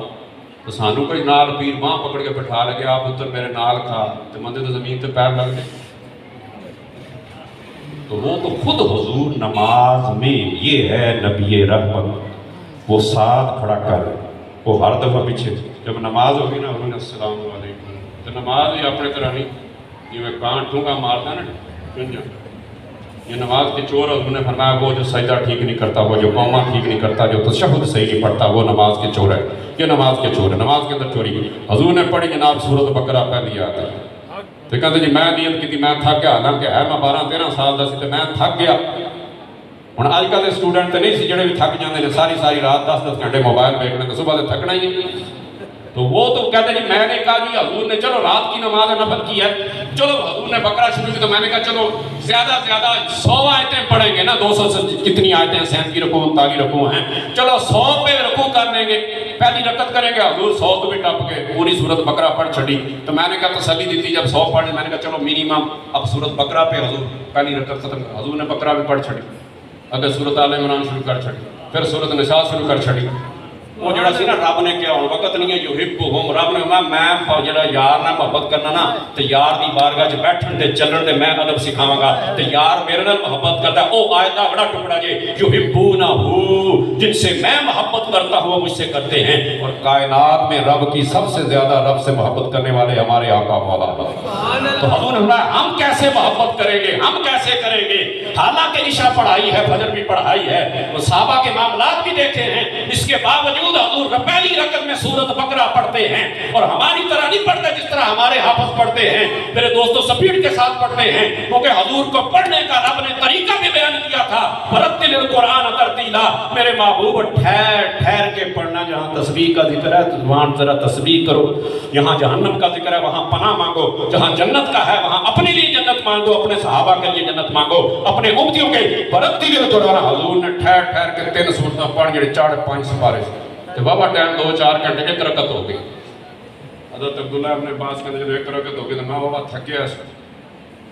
تو سانو کوئی نال پیر باں پکڑ کے بٹھا لگے، آپ پتر میرے نال کھا، تو مندے تو زمین تے پیر لگ گئے۔ تو وہ تو خود حضور نماز میں، یہ ہے نبی رحمت، وہ ساتھ کھڑا کر، وہ ہر دفعہ پیچھے، جب نماز ہوگی نا حضور نے السلام علیکم، تو نماز ہی اپنے طرح نہیں، یہ میں کان ٹھونگا مارتا نا چنجا، یہ نماز کے چور حضور نے فرمایا وہ جو سجدہ ٹھیک نہیں کرتا، وہ جو قومہ ٹھیک نہیں کرتا، جو تشہد صحیح نہیں پڑھتا، وہ نماز کے چور ہے، یہ نماز کے چور ہے، نماز کے اندر چوری۔ حضور نے پڑھی جناب سورۃ بقرہ پہلی آیت ہے، تو کہتے جی میں نیت کی تھی، میں تھک گیا، حالانکہ ہے میں 12-13 سال دا سی تے میں تھک گیا۔ ہن اج کل دے سٹوڈنٹ تے نہیں سی جڑے بھی تھک جاندے نے، ساری رات 10-10 گھنٹے موبائل دیکھنے، تو صبح تے تھکنا ہی ہے۔ تو وہ تو کہتے جی میں نے کہا جی حضور نے چلو رات کی نماز نفل کی ہے، چلو حضور نے بقرہ شروع کی، تو میں نے کہا چلو زیادہ 100 آیتیں پڑھیں گے نا، 200 سے کتنی آیتیں ہیں، 37 رکوع 39 رکوع ہیں، چلو 100 پہ رکوع کر لیں گے، پہلی رکعت کریں گے، حضور 100 تو بھی ٹپ کے پوری سورۃ بقرہ پڑھ چھڑی۔ تو میں نے کہا تسلی دیتی جب 100 پڑھ، میں نے کہا چلو منیمم اب سورۃ بقرہ پہ حضور پہلی رکعت ختم، حضور نے بقرہ بھی پڑھ چھڑی، اگر سورۃ آل عمران شروع کر چھڑی، پھر سورۃ نساء شروع کر چھڑی۔ وہ جڑا سی نا رب نے کیا ہوں وقت نہیں ہے یحبہم، رب نے میں جڑا یار نہ محبت کرنا نا، تو یار دی بارگاہ چ بیٹھن تے چلن دے میں ادب سکھاواں گا، تے یار میرے نال محبت کرتا ہے، او آیت دا بڑا ٹکڑا جے، یحبونہ، جن سے میں محبت کرتا ہوں وہ مجھ سے کرتے ہیں۔ اور کائنات میں رب کی سب سے زیادہ رب سے محبت کرنے والے ہمارے آقا مولا۔ تو حضور نے فرمایا ہم کیسے محبت کریں گے، ہم کیسے کریں گے، حالانکہ عشاء پڑھائی ہے، فجر بھی پڑھائی ہے، وہ صحابہ کے معاملات بھی دیکھے ہیں، اس کے باوجود حضور پہلی رکعت میں سورۃ بقرہ پڑھتے ہیں، اور ہماری طرح نہیں پڑھتے جس طرح ہمارے حافظ پڑھتے ہیں، میرے دوستوں سپیڈ کے ساتھ پڑھتے ہیں، کیونکہ حضور کو پڑھنے کا رب نے طریقہ بھی بیان کیا تھا، ورتل القرآن ترتیلا، میرے محبوب ٹھہر کے پڑھنا، جہاں تسبیح کا ذکر ہے وہاں ذرا تسبیح کرو، یہاں جہنم کا ذکر ہے وہاں پناہ مانگو، جہاں جنت کا ہے وہاں اپنے لیے جنت مانگو، اپنے صحابہ کے لیے جنت مانگو، اپنے امتیوں کے ورتل القرآن۔ حضور نے ٹھہر کے 3 سورتیں پڑھ جڑے 4-5 سپارے تو بابا ٹائم 2-4 گھنٹے 1 رکعت ہو گئی۔ حضرت عبداللہ ابن عباس کہتے جب 1 رکعت ہو گئی تو میں بابا تھک گیا،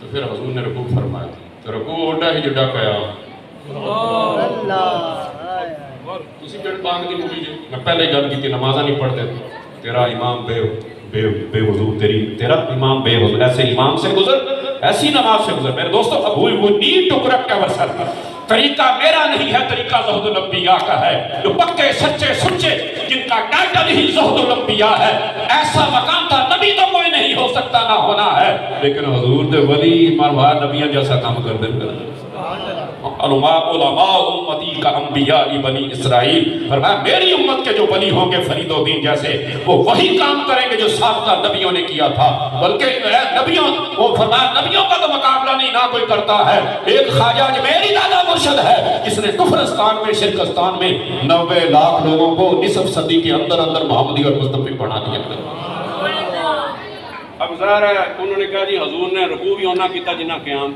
تو پھر حضور نے رکوع فرمایا، تو رکوع اوڈا ہی جڈا کیا تسی جڑ پاک دی مووی جی، میں پہلے گل کی تھی نمازاں نہیں پڑھتے، تیرا امام بے وضو، تیرا امام بے وضو، ایسے امام سے گزر، ایسی نماز سے گزر۔ میرے دوستو اب وہ نیڈ ٹو کریکٹ اور سیلف، طریقہ میرا نہیں ہے، طریقہ زہد الانبیاء کا ہے، جو پکے سچے سچے جن کا ٹائٹل ہی زہد الانبیاء ہے، ایسا مقام تھا نبی تو کوئی نہیں ہو سکتا نہ ہونا ہے، لیکن حضور دے ولی مروا نبیاں جیسا کام کر دیں گے۔ علماء امتی کا انبیاء بنی اسرائیل، فرمایا میری امت کے جو ولی ہوں گے فرید و دین جیسے، وہ وہی کام کریں گے جو سابقہ نبیوں نے کیا تھا، بلکہ نبیوں، وہ فرمایا نبیوں کا تو مقابلہ نہیں نہ کوئی کرتا ہے، ایک خواجہ میری دادا مرشد ہے جس نے کفرستان میں شرکستان میں 90 لاکھ لوگوں کو نصف صدی کے اندر محمدی اور مصطفی بنا دیا۔ اب ظاہر ہے انہوں نے کہا جی حضور نے رکوع بھی ہونا کیتا جنہ قیام،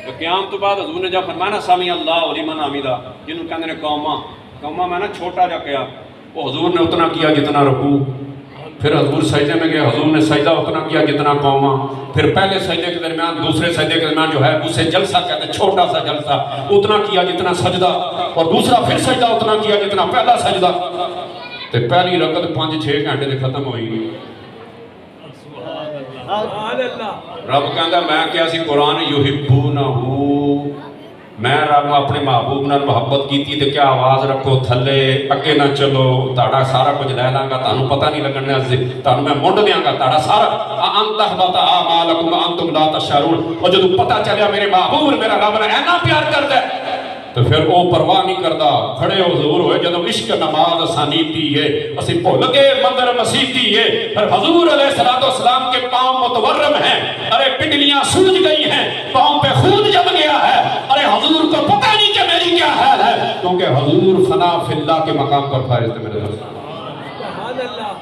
تو قیام تو بعد حضور نے جب فرمایا نا سمی اللہ لمن حمیدہ، جنہوں کہتے ہیں قومہ میں نا چھوٹا جا قیام، وہ حضور نے اتنا کیا جتنا رکوع، پھر حضور سجدے میں گئے، حضور نے سجدہ اتنا کیا جتنا قومہ، پھر پہلے سجدے کے درمیان دوسرے سجدے کے درمیان جو ہے اسے جلسہ کہتے ہیں، چھوٹا سا جلسہ، اتنا کیا جتنا سجدہ، اور دوسرا پھر سجدہ اتنا کیا جتنا پہلا سجدہ، تو پہلی رکعت 5-6 گھنٹے سے ختم ہوئی۔ رب کہندا میں کیا سی قرآن یحبونہ، میں رب اپنے محبوب نال محبت کیتی تے کیا آواز رکھو تھلے، اگے نہ چلو، تہاڈا سارا کچھ لے لاں گا، تانوں پتہ نہیں لگنا، تانوں میں منڈ دیاں گا تہاڈا سارا، انت احبط اعمالکم وانتم لا تشعرون۔ اور جدوں پتہ چلیا میرے محبوب میرا رب نے اینا پیار کردا ہے، تو پھر وہ پرواہ نہیں کردا، کھڑے حضور ہوئے جدوں عشق نماز اسانیتی ہے، اسی بھول گئے مندر مسیتی ہے، پھر حضور علیہ السلام کے پاؤں متورم ہیں، ارے پنڈلیاں سوج گئی ہیں، پاؤں پہ خون جم گیا ہے، ارے حضور کو پتہ کیونکہ حضور فنا فی اللہ کے مقام پر فائز تھے میرے دوست. سبحان اللہ.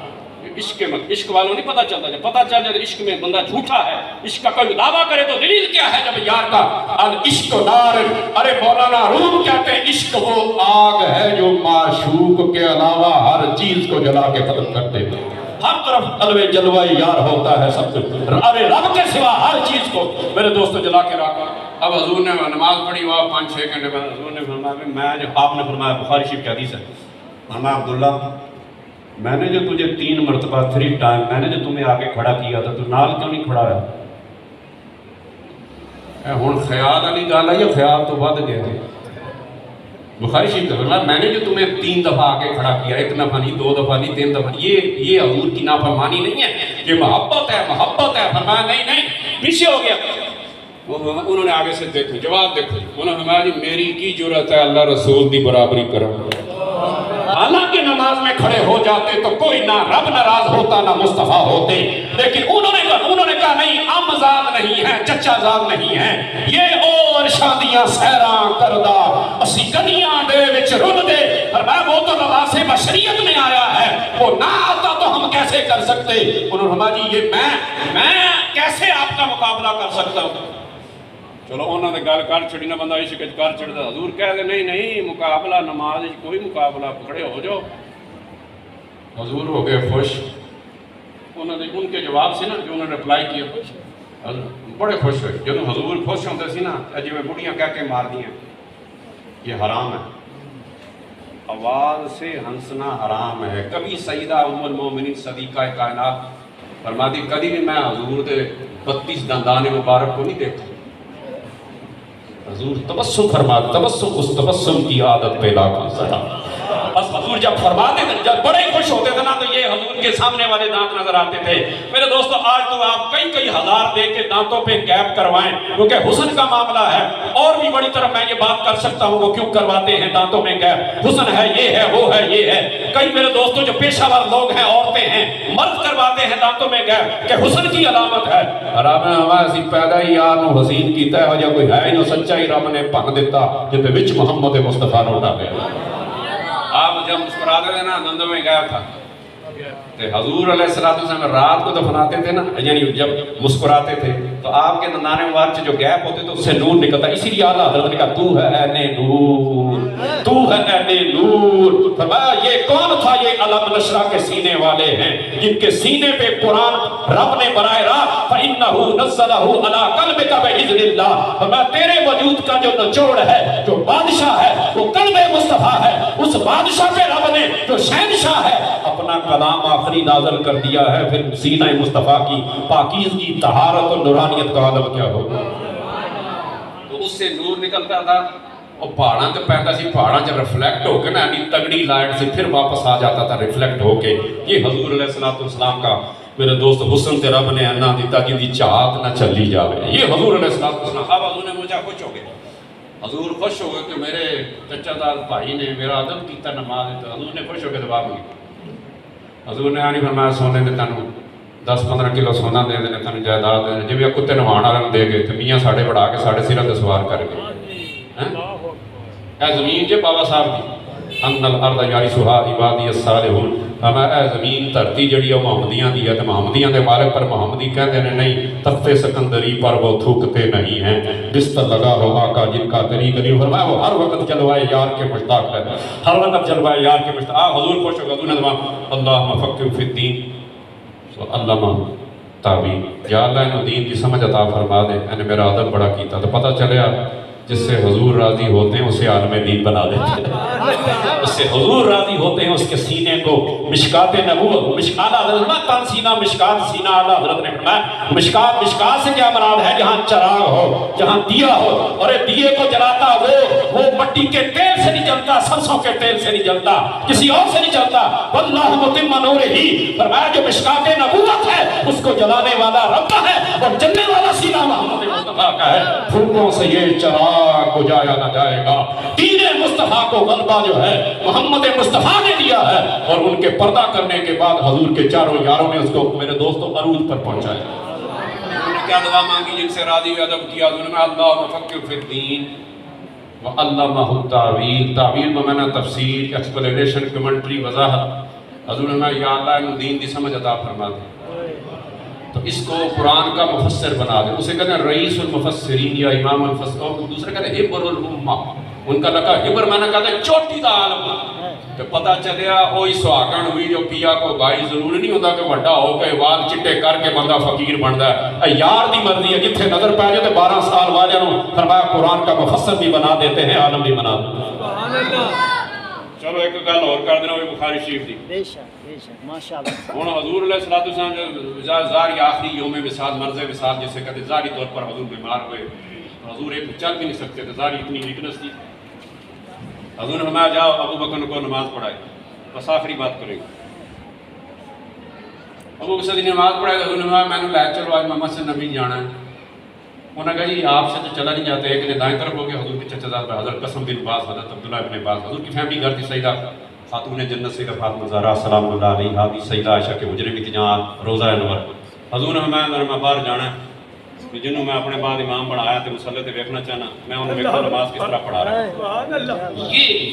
عشق والوں نہیں پتہ چلتا. جب پتہ چل جائے عشق میں بندہ جھوٹا ہے, عشق کا کوئی دعویٰ کرے تو دلیل کیا ہے جب یار کا العشق نار. ارے مولانا روم کہتے ہیں عشق وہ آگ ہے جو معشوق کے علاوہ ہر چیز کو جلا کے ختم کر دیتے ہیں. ہر طرف جلوے جلوہ یار ہوتا ہے سب کچھ, ارے رب کے سوا ہر چیز کو میرے دوستو جلا کے رکھا. اب حضور نے نماز پڑھی ہوا 5-6 گھنٹے بعد حضور نے فرمایا, میں جو آپ نے فرمایا بخاری شریف کی حدیث ہے, فرمایا عبداللہ میں نے جو تجھے 3 مرتبہ 3 ٹائم میں نے جو تمہیں آگے کھڑا کیا تھا تو نال کیوں نہیں کھڑا ہے؟ ہوں خیال والی گل ہے یا خیال تو ود گئے تھے. بخاری شریف کا فرمایا میں نے جو تمہیں 3 دفعہ آگے کھڑا کیا, 1 دفعہ نہیں 2 دفعہ نہیں 3 دفعہ, یہ حضور کی نافرمانی نہیں ہے, یہ محبت ہے محبت ہے. فرمایا نہیں پیچھے ہو گیا. انہوں نے آگے سے دیکھو جواب دیکھو, انہوں نے فرمایا جی میری کی جرأت ہے اللہ رسول دی برابری کرو. حالانکہ نماز میں کھڑے ہو جاتے تو کوئی نہ رب ناراض ہوتا نہ مصطفیٰ ہوتے, لیکن انہوں نے کہا نہیں امزاد نہیں ہے چچا زاد نہیں ہے, یہ اور شادیاں سیراں کردہ اسی کنیاں دے وچ رن دے. فرمایا وہ تو لباس بشریت میں آیا ہے, وہ نہ آتا تو ہم کیسے کر سکتے. انہوں نے فرمایا جی یہ میں کیسے آپ کا مقابلہ کر سکتا ہوں. چلو انہوں نے گل کر چھڑی نہ بندہ عشق کر چھڑتا. حضور کہہ دے نہیں مقابلہ نماز کوئی مقابلہ, کھڑے ہو جاؤ. حضور ہو گئے خوش. انہوں نے ان کے جواب سے نا جو انہوں نے رپلائی کیا خوش, بڑے خوش ہوئے. جب حضور خوش ہوتے سی نا جی میں بڑیاں کہہ کے مار دیا یہ حرام ہے, آواز سے ہنسنا حرام ہے. کبھی سیدہ ام المومنین صدیقہ کائنات فرماتی کبھی بھی میں حضور دے 32 دندان مبارک کو نہیں دیکھا. حضور تبسم فرماتے, تبسم اس تبسم کی عادت پہ لاکھوں سلام. بس حضور جب فرماتے تھے, جب بڑے خوش ہوتے تھے نا تو یہ حضور کے سامنے والے دانت نظر آتے تھے. میرے دوستو آج تو آپ کئی ہزار دے کے دانتوں پہ گیپ کروائیں کیونکہ حسن کا معاملہ ہے. اور بھی بڑی طرف میں یہ بات کر سکتا ہوں وہ کیوں کرواتے ہیں دانتوں میں گیپ. حسن ہے, یہ ہے, وہ ہے, یہ ہے. کئی میرے دوستو جو پیشہ ور لوگ ہیں, عورتیں ہیں, مرد کرواتے ہیں دانتوں میں گیپ کہ حسن کی علامت ہے. حرام ہمارا پیدا ہی یار نو حسین کیتا ہے وجہ کوئی ہے ہی نو سچا ہی رب نے بھن دیتا جب وچ محمد مصطفیٰ روٹا گیا. آپ جب مسکرا دے نا دندوں میں گیا تھا تے حضور علیہ السلام رات کو دفناتے تھے نا, یعنی جب مسکراتے تھے تو آپ کے دندان مبارک سے جو گیپ ہوتے تو اس سے نور نکلتا. اسی لیے اعلیٰ حضرت نے کہا تو ہے عین نور, تو ہے عین نور. فرمایا یہ کون تھا, یہ علم نشرہ کے سینے والے ہیں جن کے سینے پہ قرآن رب نے براہ راست فَإِنَّهُ نَزَّلَهُ عَلَىٰ قَلْبِكَ بِإِذْنِ اللَّهِ. فرمایا تیرے وجود کا جو نچوڑ ہے, جو بادشاہ ہے, وہ قلب مصطفیٰ ہے. اس بادشاہ پہ رب نے جو شہنشاہ ہے اپنا کلام آخری نازل کر دیا ہے. پھر سینہ مصطفیٰ کی پاکیزگی, طہارت اور نورانیت کا عالم کیا ہوگا. تو اس سے نور نکلتا تھا, اور پہاڑاں تے پیندا سی, پہاڑاں چ ریفلیکٹ ہو کے نا انی تگڑی لائٹ سے پھر واپس آ جاتا تھا ریفلیکٹ ہو کے. یہ حضور علیہ السلام کا میرے دوست حسن تے رب نے انا دیتا جن دی چاہت نہ چلی جاوے. یہ حضور علیہ السلام. اب حضور نے مجھے خوش ہو گئے, حضور خوش ہو گئے کہ میرے چچا داد بھائی نے میرا ادب کیتا نماز. حضور نے خوش ہو کے دعا مانگی. حضور نے آنی فرمایا سونے دے تنوں 10-15 کلو سونا دے دینے تنوں جائیداد دے دینے, جب کتے نوان والوں دے گئے تو میاں ساڑھے بڑھا کے ساڑھے سرہ تے سوار کر گئے. اے زمین جے بابا صاحب دی ان الارض یارثھا عبادی الصالحون. ہمیں اے زمین دھرتی جڑی ہے محمدیاں دی ہے, تو محمدیاں دے مالک پر محمدی کہتے ہیں نہیں, تخت سکندری پر وہ تھوکتے نہیں ہیں. بستر لگا ہو آقا جن کا طریق نہیں. فرمایا وہ ہر وقت جلوائے یار کے مشتاق ہے, ہر وقت جلوائے یار کے مشتاق. حضور خوش ہو گئے. حضور نے دعا اللہم فقہ فی الدین, علامہ تعبیر, یا اللہ انہوں دین کی سمجھ عطا فرما دے. میں نے میرا ادب بڑا کیتا تو پتہ چلیا جس سے حضور راضی ہوتے ہیں اسے عالم دین بنا دیتے ہیں. اس سے حضور راضی ہوتے ہیں اس کے سینے کو مشکات نبوت, مشکات حضرت تن سینہ مشکات سینہ. اعلیٰ حضرت نے فرمایا مشکات سے کیا مراد ہے, جہاں چراغ ہو, جہاں دیا ہو, اور دیے کو جلاتا وہ مٹی کے تیل سے نہیں جلتا, سرسوں کے تیل سے نہیں جلتا, کسی اور سے نہیں جلتا. واللہ متم نورہ, فرمایا جو مشکات نبوت ہے اس کو جلانے والا رب ہے اور جلنے والا سینہ محمد مصطفیٰ کا ہے. پھولوں سے یہ چراغ کو جایا نہ جائے گا. دین مصطفیٰ کو غلبہ جو ہے محمد مصطفیٰ نے دیا ہے, اور ان کے پردہ کرنے کے بعد حضور کے چاروں یاروں نے اس کو میرے دوستوں عروج پر پہنچایا. انہوں نے کیا دعا مانگی جن سے راضی ہوئے ادب کیا. انہوں نے اللہم فقہ فی الدین وعلمہ التاویل، تعویل بمعنی تفسیر، ایکسپلینیشن، کمنٹری، وضاحت۔ حضور نے یا اللہ انہوں دین دی سمجھ عطا فرما دے، تو اس کو قرآن کا مفسر بنا دے۔ اسے کہتے ہیں رئیس المفسرین یا امام المفسرین، اور دوسرے کہتے ہیں حبر الامہ، ان کا لقب حبر معنی کہتے ہیں چوٹی دا عالم۔ تو پتہ چلیا وہی سہاگن ہوئی جو پیا کو گائی، ضروری نہیں ہوتا کہ وڈا ہو کے وال چٹے کر کے بندہ فقیر بنتا ہے۔ یار دی مرضی ہے، جتھے نظر پہ جائے تو 12 سال والے نو فرمایا قرآن کا مفسر بھی بنا دیتے ہیں، عالم بھی بنا دیتے ہیں۔ سبحان اللہ۔ چلو ایک گل اور کر دینا ہوئی بخاری شریف دی۔ بے شک ماشاءاللہ۔ ہوں حضور علیہ الصلوۃ والسلام جو زاری آخری یوم وصال، مرض وصال جسے کہتے ہیں، ظاہری طور پر حضور بیمار ہوئے، حضور ایک چل بھی نہیں سکتے تھے، ظاہری اتنی ویکنس تھی۔ حضور نے فرمایا جاؤ ابو بکر کو نماز پڑھائے، بس آخری بات کریں گے۔ ابو بکر نے نماز پڑھائی، حضور نے فرمایا میں نے لے چلو آج میں مسجد نبی جانا ہے۔ انہوں نے کہا جی آپ سے تو چلا نہیں جاتا، ایک نے دائیں طرف ہو گیا، حضور کے چچا زاد حضرت قاسم بن باز، حضرت عبداللہ ابن باز، حضور کی فیملی گھر تھی، سیدہ خاتون جنت سیدہ فاطمہ زہرا سلام اللہ علیہا بھی سیدہ عائشہ کے حجرے میں تھی جہاں روزہ انور۔ حضور نے فرمایا میں باہر جانا ہے، جنہوں میں اپنے بعد امام بڑھایا تو مصلی تے دیکھنا چاہنا، میں انہوں نے نماز کس طرح پڑھا رہا ہے۔ سبحان اللہ۔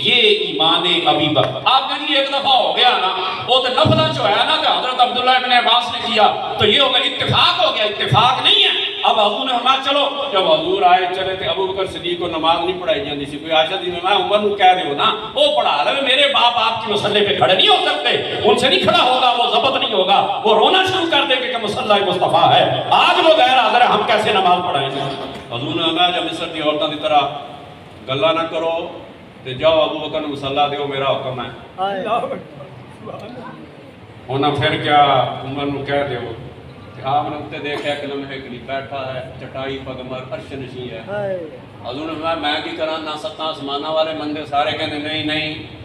یہ ایمان ابی بکر۔ آپ کہیے ایک دفعہ ہو گیا نا، وہ تو نفلہ جو ہے نا کہ حضرت عبداللہ ابن عباس نے کیا تو یہ ہو گیا اتفاق ہو گیا، اتفاق نہیں ہے۔ اب حضور نے فرمایا چلو، جب حضور آئے چلے تھے ابو بکر صدیق کو نماز نہیں پڑھائی جاتی سی، کوئی عائشہ دی میں عمر کو کہہ دے نا وہ پڑھا لے، میرے باپ آپ کی مصلی پہ کھڑے نہیں ہو سکتے، ان سے نہیں کھڑا ہوگا، وہ ضبط نہیں ہوگا، وہ رونا شروع کر دے کہ مصلی مصطفیٰ ہے، آج وہ غیر حاضر ہے، ہم کیسے نماز پڑھائیں گے۔ حضور نے فرمایا جب مصر دی عورتوں کی طرح گلا نہ کرو تے جاؤ ابو بکر نے مصلی دیو، میرا حکم ہے۔ اللہ اکبر۔ سبحان اللہ۔ انہاں پھر کیا عمر نو کہہ دیو، آپ نے اتنے دیکھا کہ لمحے کلی بیٹھا ہے، چٹائی پگمر عرش نشی ہے۔ حضور نے فرمایا میں کی کرا، نہ ستاں آسمانہ والے بندے سارے کہتے نہیں نہیں،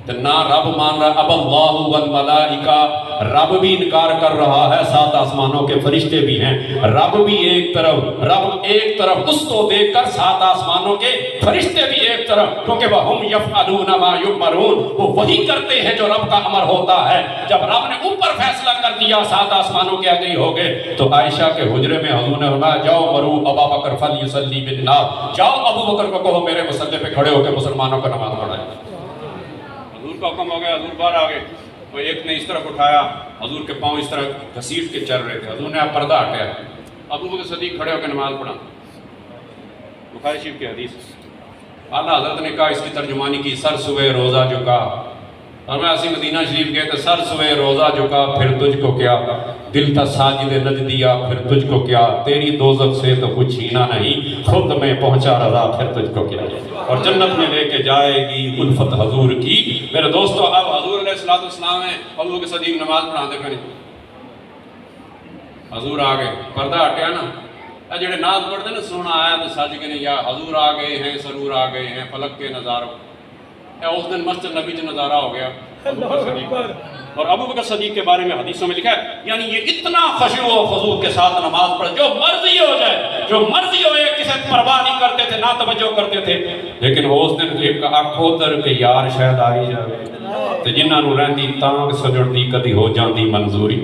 تو نہ رب مان رہا، اب اللہ والملائکہ، رب بھی انکار کر رہا ہے، 7 آسمانوں کے فرشتے بھی ہیں، رب بھی ایک طرف، رب ایک طرف، اس کو دیکھ کر 7 آسمانوں کے فرشتے بھی ایک طرف، کیونکہ وَهُمْ يَفْعَلُونَ مَا يُؤْمَرُونَ، وہ وہی کرتے ہیں جو رب کا امر ہوتا ہے۔ جب رب نے اوپر فیصلہ کر دیا 7 آسمانوں کے آگے ہو گئے، تو عائشہ کے حجرے میں حضور نے فرمایا جاؤ مرو ابا بکر فلیصلی بالناس، جاؤ ابو بکر کو کہو میرے مصلی پہ کھڑے ہو کے مسلمانوں کا نماز پڑھائے۔ حضور کا حکم ہو گیا، حضور باہر آ گئے، وہ ایک نے اس طرف اٹھایا، حضور کے پاؤں اس طرح گھسیٹ کے چل رہے تھے، حضور نے آپ پردہ ہٹایا، ابو بکر صدیق کھڑے ہو کے نماز پڑھا۔ بخاری شریف کی حدیث، اعلیٰ حضرت نے کہا اس کی ترجمانی کی، سر سوئے روزہ جھکا، اور میں اسی مدینہ شریف گئے تو سر سوئے روزہ جھکا پھر تجھ کو کیا، دل تھا ساجد نجدیا پھر تجھ کو کیا، تیری دوزخ سے تو کچھ چھینا نہیں، خود میں پہنچا رضا پھر تجھ کو کیا، اور جنت میں لے کے جائے گی الفت حضور کی۔ میرے دوستو اب حضور علیہ الصلوۃ والسلام ہیں، ابو بکر صدیق نماز پڑھاتے پہ نہیں، حضور آ گئے، پردہ ہٹیا نا، جڑے ناز پڑھتے نا سونا آیا تو سج کے نہیں، یا حضور آ گئے ہیں، سرور آ گئے ہیں، فلک کے نظاروں، اس دن مسجد نبی جو نظارہ ہو گیا ابو بکر صدیق۔ اور ابو بکر صدیق کے بارے میں حدیثوں میں لکھا ہے، یعنی یہ اتنا خشوع و خضوع کے ساتھ نماز پڑھ، جو مرضی ہو جائے، جو مرضی ہو، ایک کسی پرواہ نہیں کرتے تھے، نہ توجہ کرتے تھے، لیکن اس دن ایک آنکھوں در کے یار شاید آئی جائے تے جنہاں نو رہندی تانگ سجڑدی کدی ہو جاندی منظوری،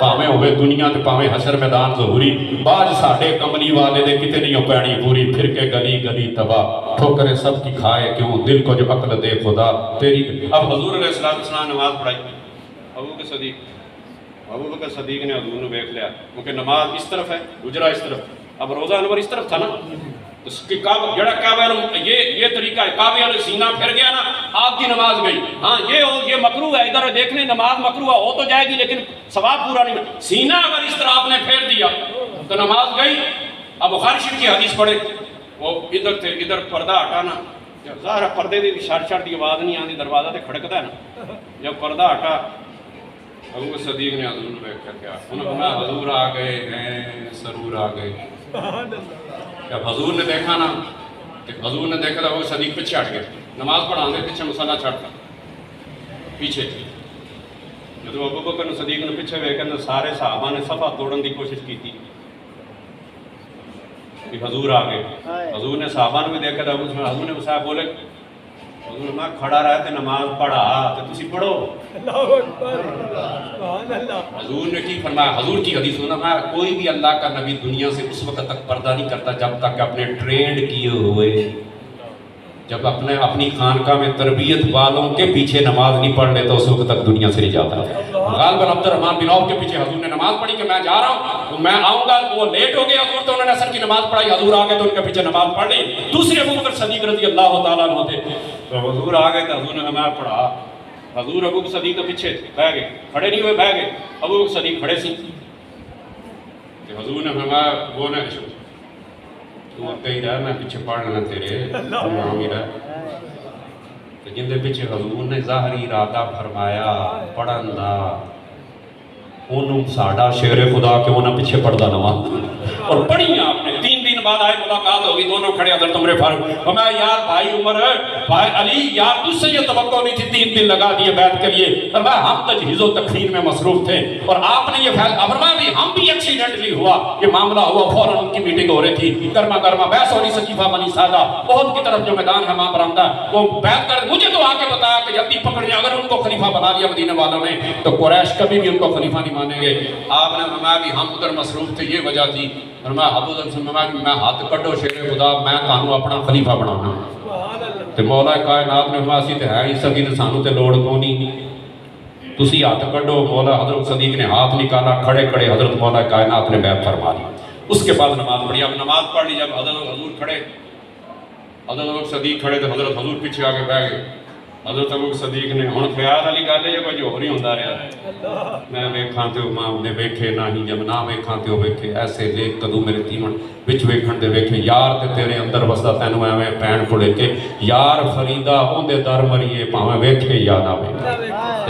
پاویں ہوئے دنیا تے پاویں حشر میدان ظہوری، باج ساڈے کملی والے دے کتے نہیں پینی پوری، پھر کے گلی گلی تباہ، ٹھوکریں سب کی کھائے کیوں، دل کو جو عقل دے خدا تیری۔ اب حضور علیہ السلام نماز پڑھائی، ابو بکر صدیق نے حضور نے دیکھ لیا، کیونکہ نماز اس طرف ہے، حجرہ اس طرف، اب روزہ انور اس طرف تھا نا، اس کی جڑا کعبہ یہ طریقہ ہے، کعبے والا سینہ پھر گیا نا، آپ کی نماز گئی۔ ہاں یہ مکروہ ہے، ادھر دیکھنے نماز مکروہ ہو تو جائے گی لیکن ثواب پورا نہیں، سینہ اگر اس طرح آپ نے پھیر دیا تو نماز گئی۔ اب بخاری شریف کی حدیث پڑھے، وہ ادھر تھے، ادھر پردہ ہٹانا، ظاہر پردے دی شار دی آواز نہیں آتی، دروازہ تے کھڑکتا ہے نا، جب پردہ ہٹا ابو بکر صدیق نے حضور نے دیکھ کر کیا، انہوں نے کہا حضور آ گئے ہیں، سرور آ گئے۔ جب حضور نے دیکھا نا، کہ حضور نے دیکھا تو ابو بکر صدیق پیچھے ہٹ گئے، نماز پڑھا دے پیچھے مسئلہ چھڑتا پیچھے تھی۔ جب ابو بکر صدیق نے پیچھے ویکھن سارے صحابہ نے صفحہ توڑن دی کوشش کی تھی کہ حضور آ گئے، حضور نے صحابہ نے بھی دیکھا تھا، حضور نے صاحب بولے، حضور میں کھڑا رہا تے نماز پڑھا تو تسی پڑھو۔ اللہ اکبر، سبحان اللہ۔ حضور نے کی فرمایا، حضور کی حدیث سنا، میں کوئی بھی اللہ کا نبی دنیا سے اس وقت تک پردہ نہیں کرتا جب تک کہ اپنے ٹرینڈ کیے ہوئے جب اپنی خانقاہ میں تربیت والوں کے پیچھے نماز نہیں پڑھ لیتا اس وقت تک دنیا سے نہیں جاتا. غالباً عبد الرحمن بن عوف کے پیچھے حضور نے نماز پڑھی کہ میں جا رہا ہوں تو میں آؤں گا. وہ لیٹ ہو گئے حضور تو انہوں نے عصر کی نماز پڑھائی. حضور آ گئے تو ان کے پیچھے نماز پڑھ لی. دوسرے ابو بکر صدیق رضی اللہ تعالیٰ عنہ تھے تو حضور آ گئے تو حضور نے نماز پڑھا. حضور ابو بکر صدیق کے پیچھے بہ گئے, کھڑے نہیں ہوئے, بہ گئے. ابو بکر صدیق کھڑے سی کہ حضور نے فرمایا وہ نہ تو اب کہیں رہا میں پیچھے پڑھ لینا تیرے جن دے پیچھے حضور نے ظاہری ارادہ فرمایا پڑھن دا انہوں ساڑا شیر خدا کے انہوں پیچھے پڑھدا نماز اور پڑھی آپ نے. 3 دن بعد آئے ملاقات ہوگی, دونوں کھڑے حضرت عمر فاروق اور میں یار بھائی عمر بھائی علی یار تجھ سے یہ توقع نہیں تھی 3 دن لگا دیے بیعت کے لیے. فرمایا ہم تجہیز و تکفیر میں مصروف تھے اور آپ نے یہ فیصلہ فرمایا بھی ہم بھی ایکسیڈنٹلی ہوا یہ معاملہ ہوا فوراً ان کی میٹنگ ہو رہی تھی گرما گرما بحث ہو رہی سقیفہ بنی سادہ بہت کی طرف جو میدان ہے وہاں پر آمدہ وہ بیعت کر مجھے تو آ کے بتایا کہ جلدی پکڑ جائے اگر ان کو خلیفہ بنا دیا مدینہ والوں نے تو قریش کبھی بھی ان کو خلیفہ نہیں مانیں گے. آپ نے فرمایا بھی ہم ادھر مصروف تھے یہ وجہ تھی. فرمایا ابو ذر سے فرمایا کہ میں ہاتھ کڈو شیر خدا میں تانوں اپنا خلیفہ بنانا. تے مولا کائنات نے فرمایا اسی تے ہے ہی سکی تے سانوں تے لوڑ کونی تسی ہاتھ کڈو. مولا حضرت صدیق نے ہاتھ نکالا کھڑے کھڑے حضرت مولا کائنات نے بیعت فرما لی. اس کے بعد نماز پڑھی. اب نماز پڑھ لی جب حضرت حضور کھڑے حضرت صدیق کھڑے تو حضرت حضور پیچھے آگے بیٹھ گئے. حضرت ابو صدیق نے ہن خیال والی گل ہے کوئی ہور ہی ہوندا رہیا میں ویکھاں تے ماں نے ویکھے نہ ہی جب نہ ویکھاں تے ویکھے ایسے دیکھ کدو میرے تیمن وچ ویکھن دے ویکھے یار تے تیرے اندر وسدا تینوں ایویں پین کھڑے کے یار فریدا اوندے در مریے پاویں ویکھے یا نہ ویکھے.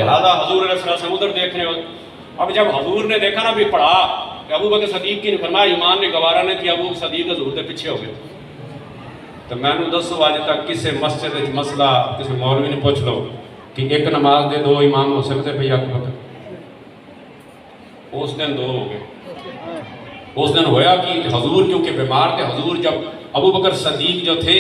لہذا حضور علیہ السلام ادھر دیکھنے اب جب حضور نے دیکھا نا بھی پڑھا کہ ابو بکر صدیق کی نے فرمایا ایمان نے گوارا نے کیا ابو صدیق حضور دے پیچھے ہو گئے. تو میں نے دسو آج تک کسی مسجد مسئلہ کسی مولوی نے پوچھ لو کہ ایک نماز دے 2 امام ہو سکتے پہ یا بکر اس دن 2 ہو گئے. اس دن ہویا کہ حضور کیونکہ بیمار تھے حضور جب ابو بکر صدیق جو تھے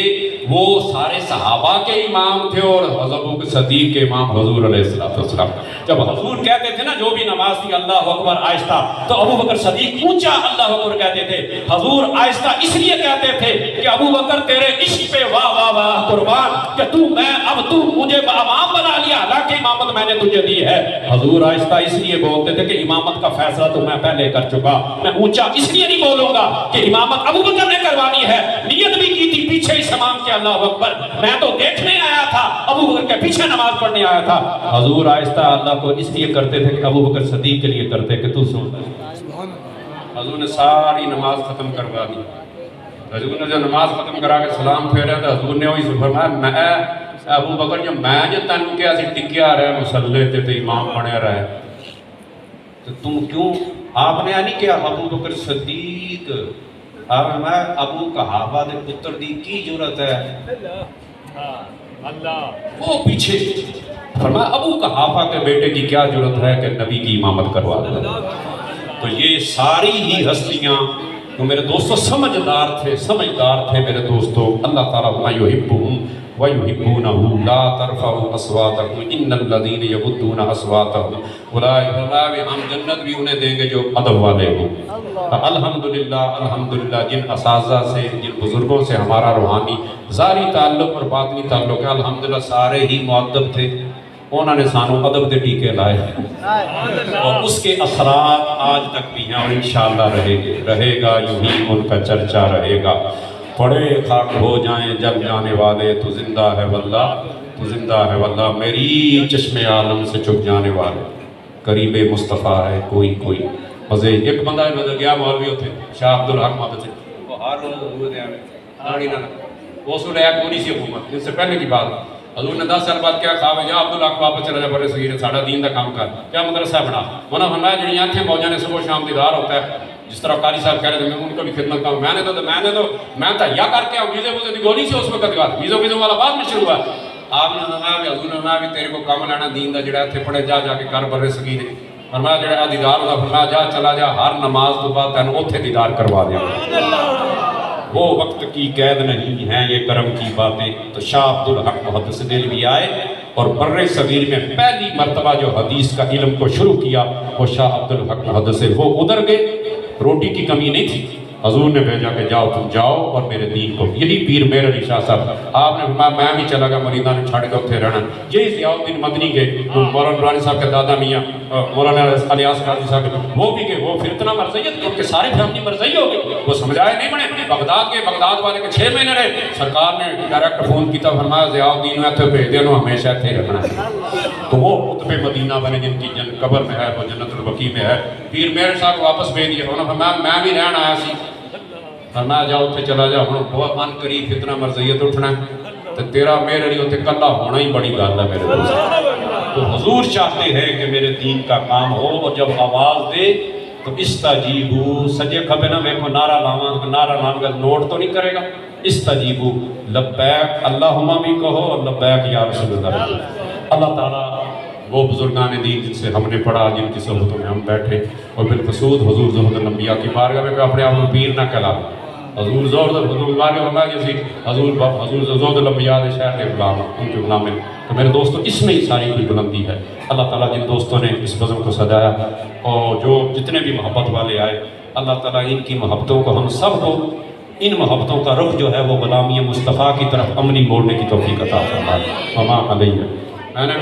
وہ سارے صحابہ کے امام تھے اور ابو بکر صدیق کے امام حضور علیہ السلام. جب حضور کہتے تھے نا جو بھی نماز تھی اللہ اکبر آہستہ تو ابو بکر صدیق اونچا اللہ اکبر کہتے تھے. حضور آہستہ اس لیے کہتے تھے کہ ابو بکر تیرے عشق پہ واہ واہ واہ قربان کہ تو مجھے امام بنا لیا حالانکہ امامت میں نے تجھے دی ہے. حضور آہستہ اس لیے بولتے تھے کہ امامت کا فیصلہ تو میں پہلے کر چکا. میں اونچا اس لیے نہیں بولوں گا کہ امامت ابو بکر نے کروانی ہے نیت بھی کی تھی پیچھے اس امام کے اللہ اکبر میں تو دیکھنے آیا تھا ابو بکر کے پیچھے نماز پڑھنے آیا تھا. حضور آہستہ اللہ کو اس لیے کرتے تھے کہ ابو بکر صدیق کے لیے کرتے کہ تو سن. حضور نے ساری نماز ختم کروا دی. حضور نے جو نماز ختم کرا کے سلام پھیرا تو حضور نے وہی فرمایا میں ابو بکر جو میں جو تینوں کیا سی ٹکیا رہے مسلے تے امام بنے رہے تو تم کیوں آپ نے نہیں کیا ابو بکر صدیق آپ میں ابو قحافہ دے پتر دی کی ضرورت ہے وہ پیچھے فرمایا ابو قحافہ کے بیٹے کی کیا ضرورت ہے کہ نبی کی امامت کروا دے. تو یہ ساری ہی ہستیاں تو میرے دوستو سمجھدار تھے میرے دوستو. اللہ تعالیٰ ما یحبہم وَيُحِبُّونَهُ لَا تَرْفَعُوا أَصْوَاتَكُمْ إِنَّ الَّذِينَ يَغُضُّونَ أَصْوَاتَهُمْ أُولَٰئِكَ ہم جنت بھی انہیں دیں گے جو ادب والے ہوں. الحمدللہ جن اساتذہ سے جن بزرگوں سے ہمارا روحانی ظاہری تعلق اور باطنی تعلق ہے الحمدللہ سارے ہی مؤدب تھے. انہوں نے سانوں ادب دے ٹیکے لائے اور اس کے اثرات آج تک بھی ہیں اور انشاءاللہ رہے گا یوں ہی ان کا چرچا رہے گا. پڑے خاک ہو جائیں جب جانے والے تو زندہ ہے واللہ میری چشم عالم سے چھپ جانے والے قریب مصطفیٰ ہے کوئی مزے. ایک بندہ گیا مولوی ہوتے شاہ عبدالحق محمد سے وہ ہر روز ہوئے دے آنے وہ سو رہا کونی سی حکومت اس سے پہلے کی بات. حضور نے 10 سال بعد کیا خواب ہے یا عبدالحق واپس چلا جا بڑے صغیر ساڑھا دین دا کام کر کیا مدرسہ بنا ہونا فرمایا جڑی آنکھیں موجہ نے صبح شام دیدار ہوتا ہے جس طرح قاری صاحب کہہ رہے تھے میں ان کو بھی خدمت کروں میں تو یا کر کے ویزے ویزے دی گولی سے اس وقت دیوار ویزے والا بعد میں شروع ہوا. آپ نے فرمایا بھی حضور نے فرمایا بھی تیرے کو کام لینا دین دا جڑا اتنے پڑھے جا کے کر برے صغیر فرمایا جڑا دیدار ہوتا فرمایا جا چلا جا ہر نماز تو بعد تینوں اوتھے دیدار کروا دیا. وہ وقت کی قید نہیں ہیں یہ کرم کی باتیں. تو شاہ عبدالحق محدث دہلوی آئے اور بر صغیر میں پہلی مرتبہ جو حدیث کا علم کو شروع کیا وہ شاہ عبدالحق محدث وہ ادھر گئے. روٹی کی کمی نہیں تھی حضور نے بھیجا کہ جاؤ تم جاؤ اور میرے دین کو. یہی پیر میر علی شاہ صاحب آپ نے فرمایا میں بھی چلا گیا مریداں نے چھڑ کے اتنے رہنا. یہی ضیاء الدین مدنی کے مولانا نورانی صاحب کے دادا میاں مولانا الیاس قادری صاحب کے وہ بھی گئے. وہ پھر اتنا مرزیت کہ ان کے سارے فیملی مرزئی ہو گئی. وہ سمجھائے نہیں بنے. بغداد کے بغداد والے کے 6 مہینے رہے. سرکار نے ڈائریکٹ فون کیا فرمایا ضیاء الدین میں اتنے بھیج دینا ہمیشہ اتنے رکھنا ہے. تو وہ قطب مدینہ بنے جن کی قبر میں ہے وہ جنت البقیع میں ہے. پیر میر صاحب واپس بھیج دیا. انہوں نے فرمایا میں بھی رہن آیا سی. فرمایا جاؤ اتنے چلا جا ہوں بہت من قریب اتنا مرضیت اٹھنا ہے تو تیرا میرے لیے اتنے کلا ہونا ہی بڑی گل ہے میرے دوست. تو حضور چاہتے ہیں کہ میرے دین کا کام ہو اور جب آواز دے تو استجیبو سجے کھبے نہ میرے کو نعرہ لاواں نعرہ لام گا نوٹ تو نہیں کرے گا. استجیبو لبیک اللہم بھی کہو اور لبیک یا رسول اللہ. اللہ تعالیٰ وہ بزرگان دین جن سے ہم نے پڑھا جن کی صحبتوں میں ہم بیٹھے اور بالخصوص حضور زہد الانبیاء کی بارگاہ میں اپنے آپ کو پیر نہ کہلا. حضور زہد الانبیاء فرمایا جیسے حضور زہد الانبیاء کے شہر کے غلام ان کے غلام ہیں. تو میرے دوستو اس میں ہی ساری کوئی بلندی ہے. اللہ تعالیٰ جن دوستوں نے اس بزم کو سجایا اور جو جتنے بھی محبت والے آئے اللہ تعالیٰ ان کی محبتوں کو ہم سب کو ان محبتوں کا رخ جو ہے وہ غلامی مصطفیٰ کی طرف عملی موڑنے کی توفیق عطا فرمائے. وما علیہ. میں نے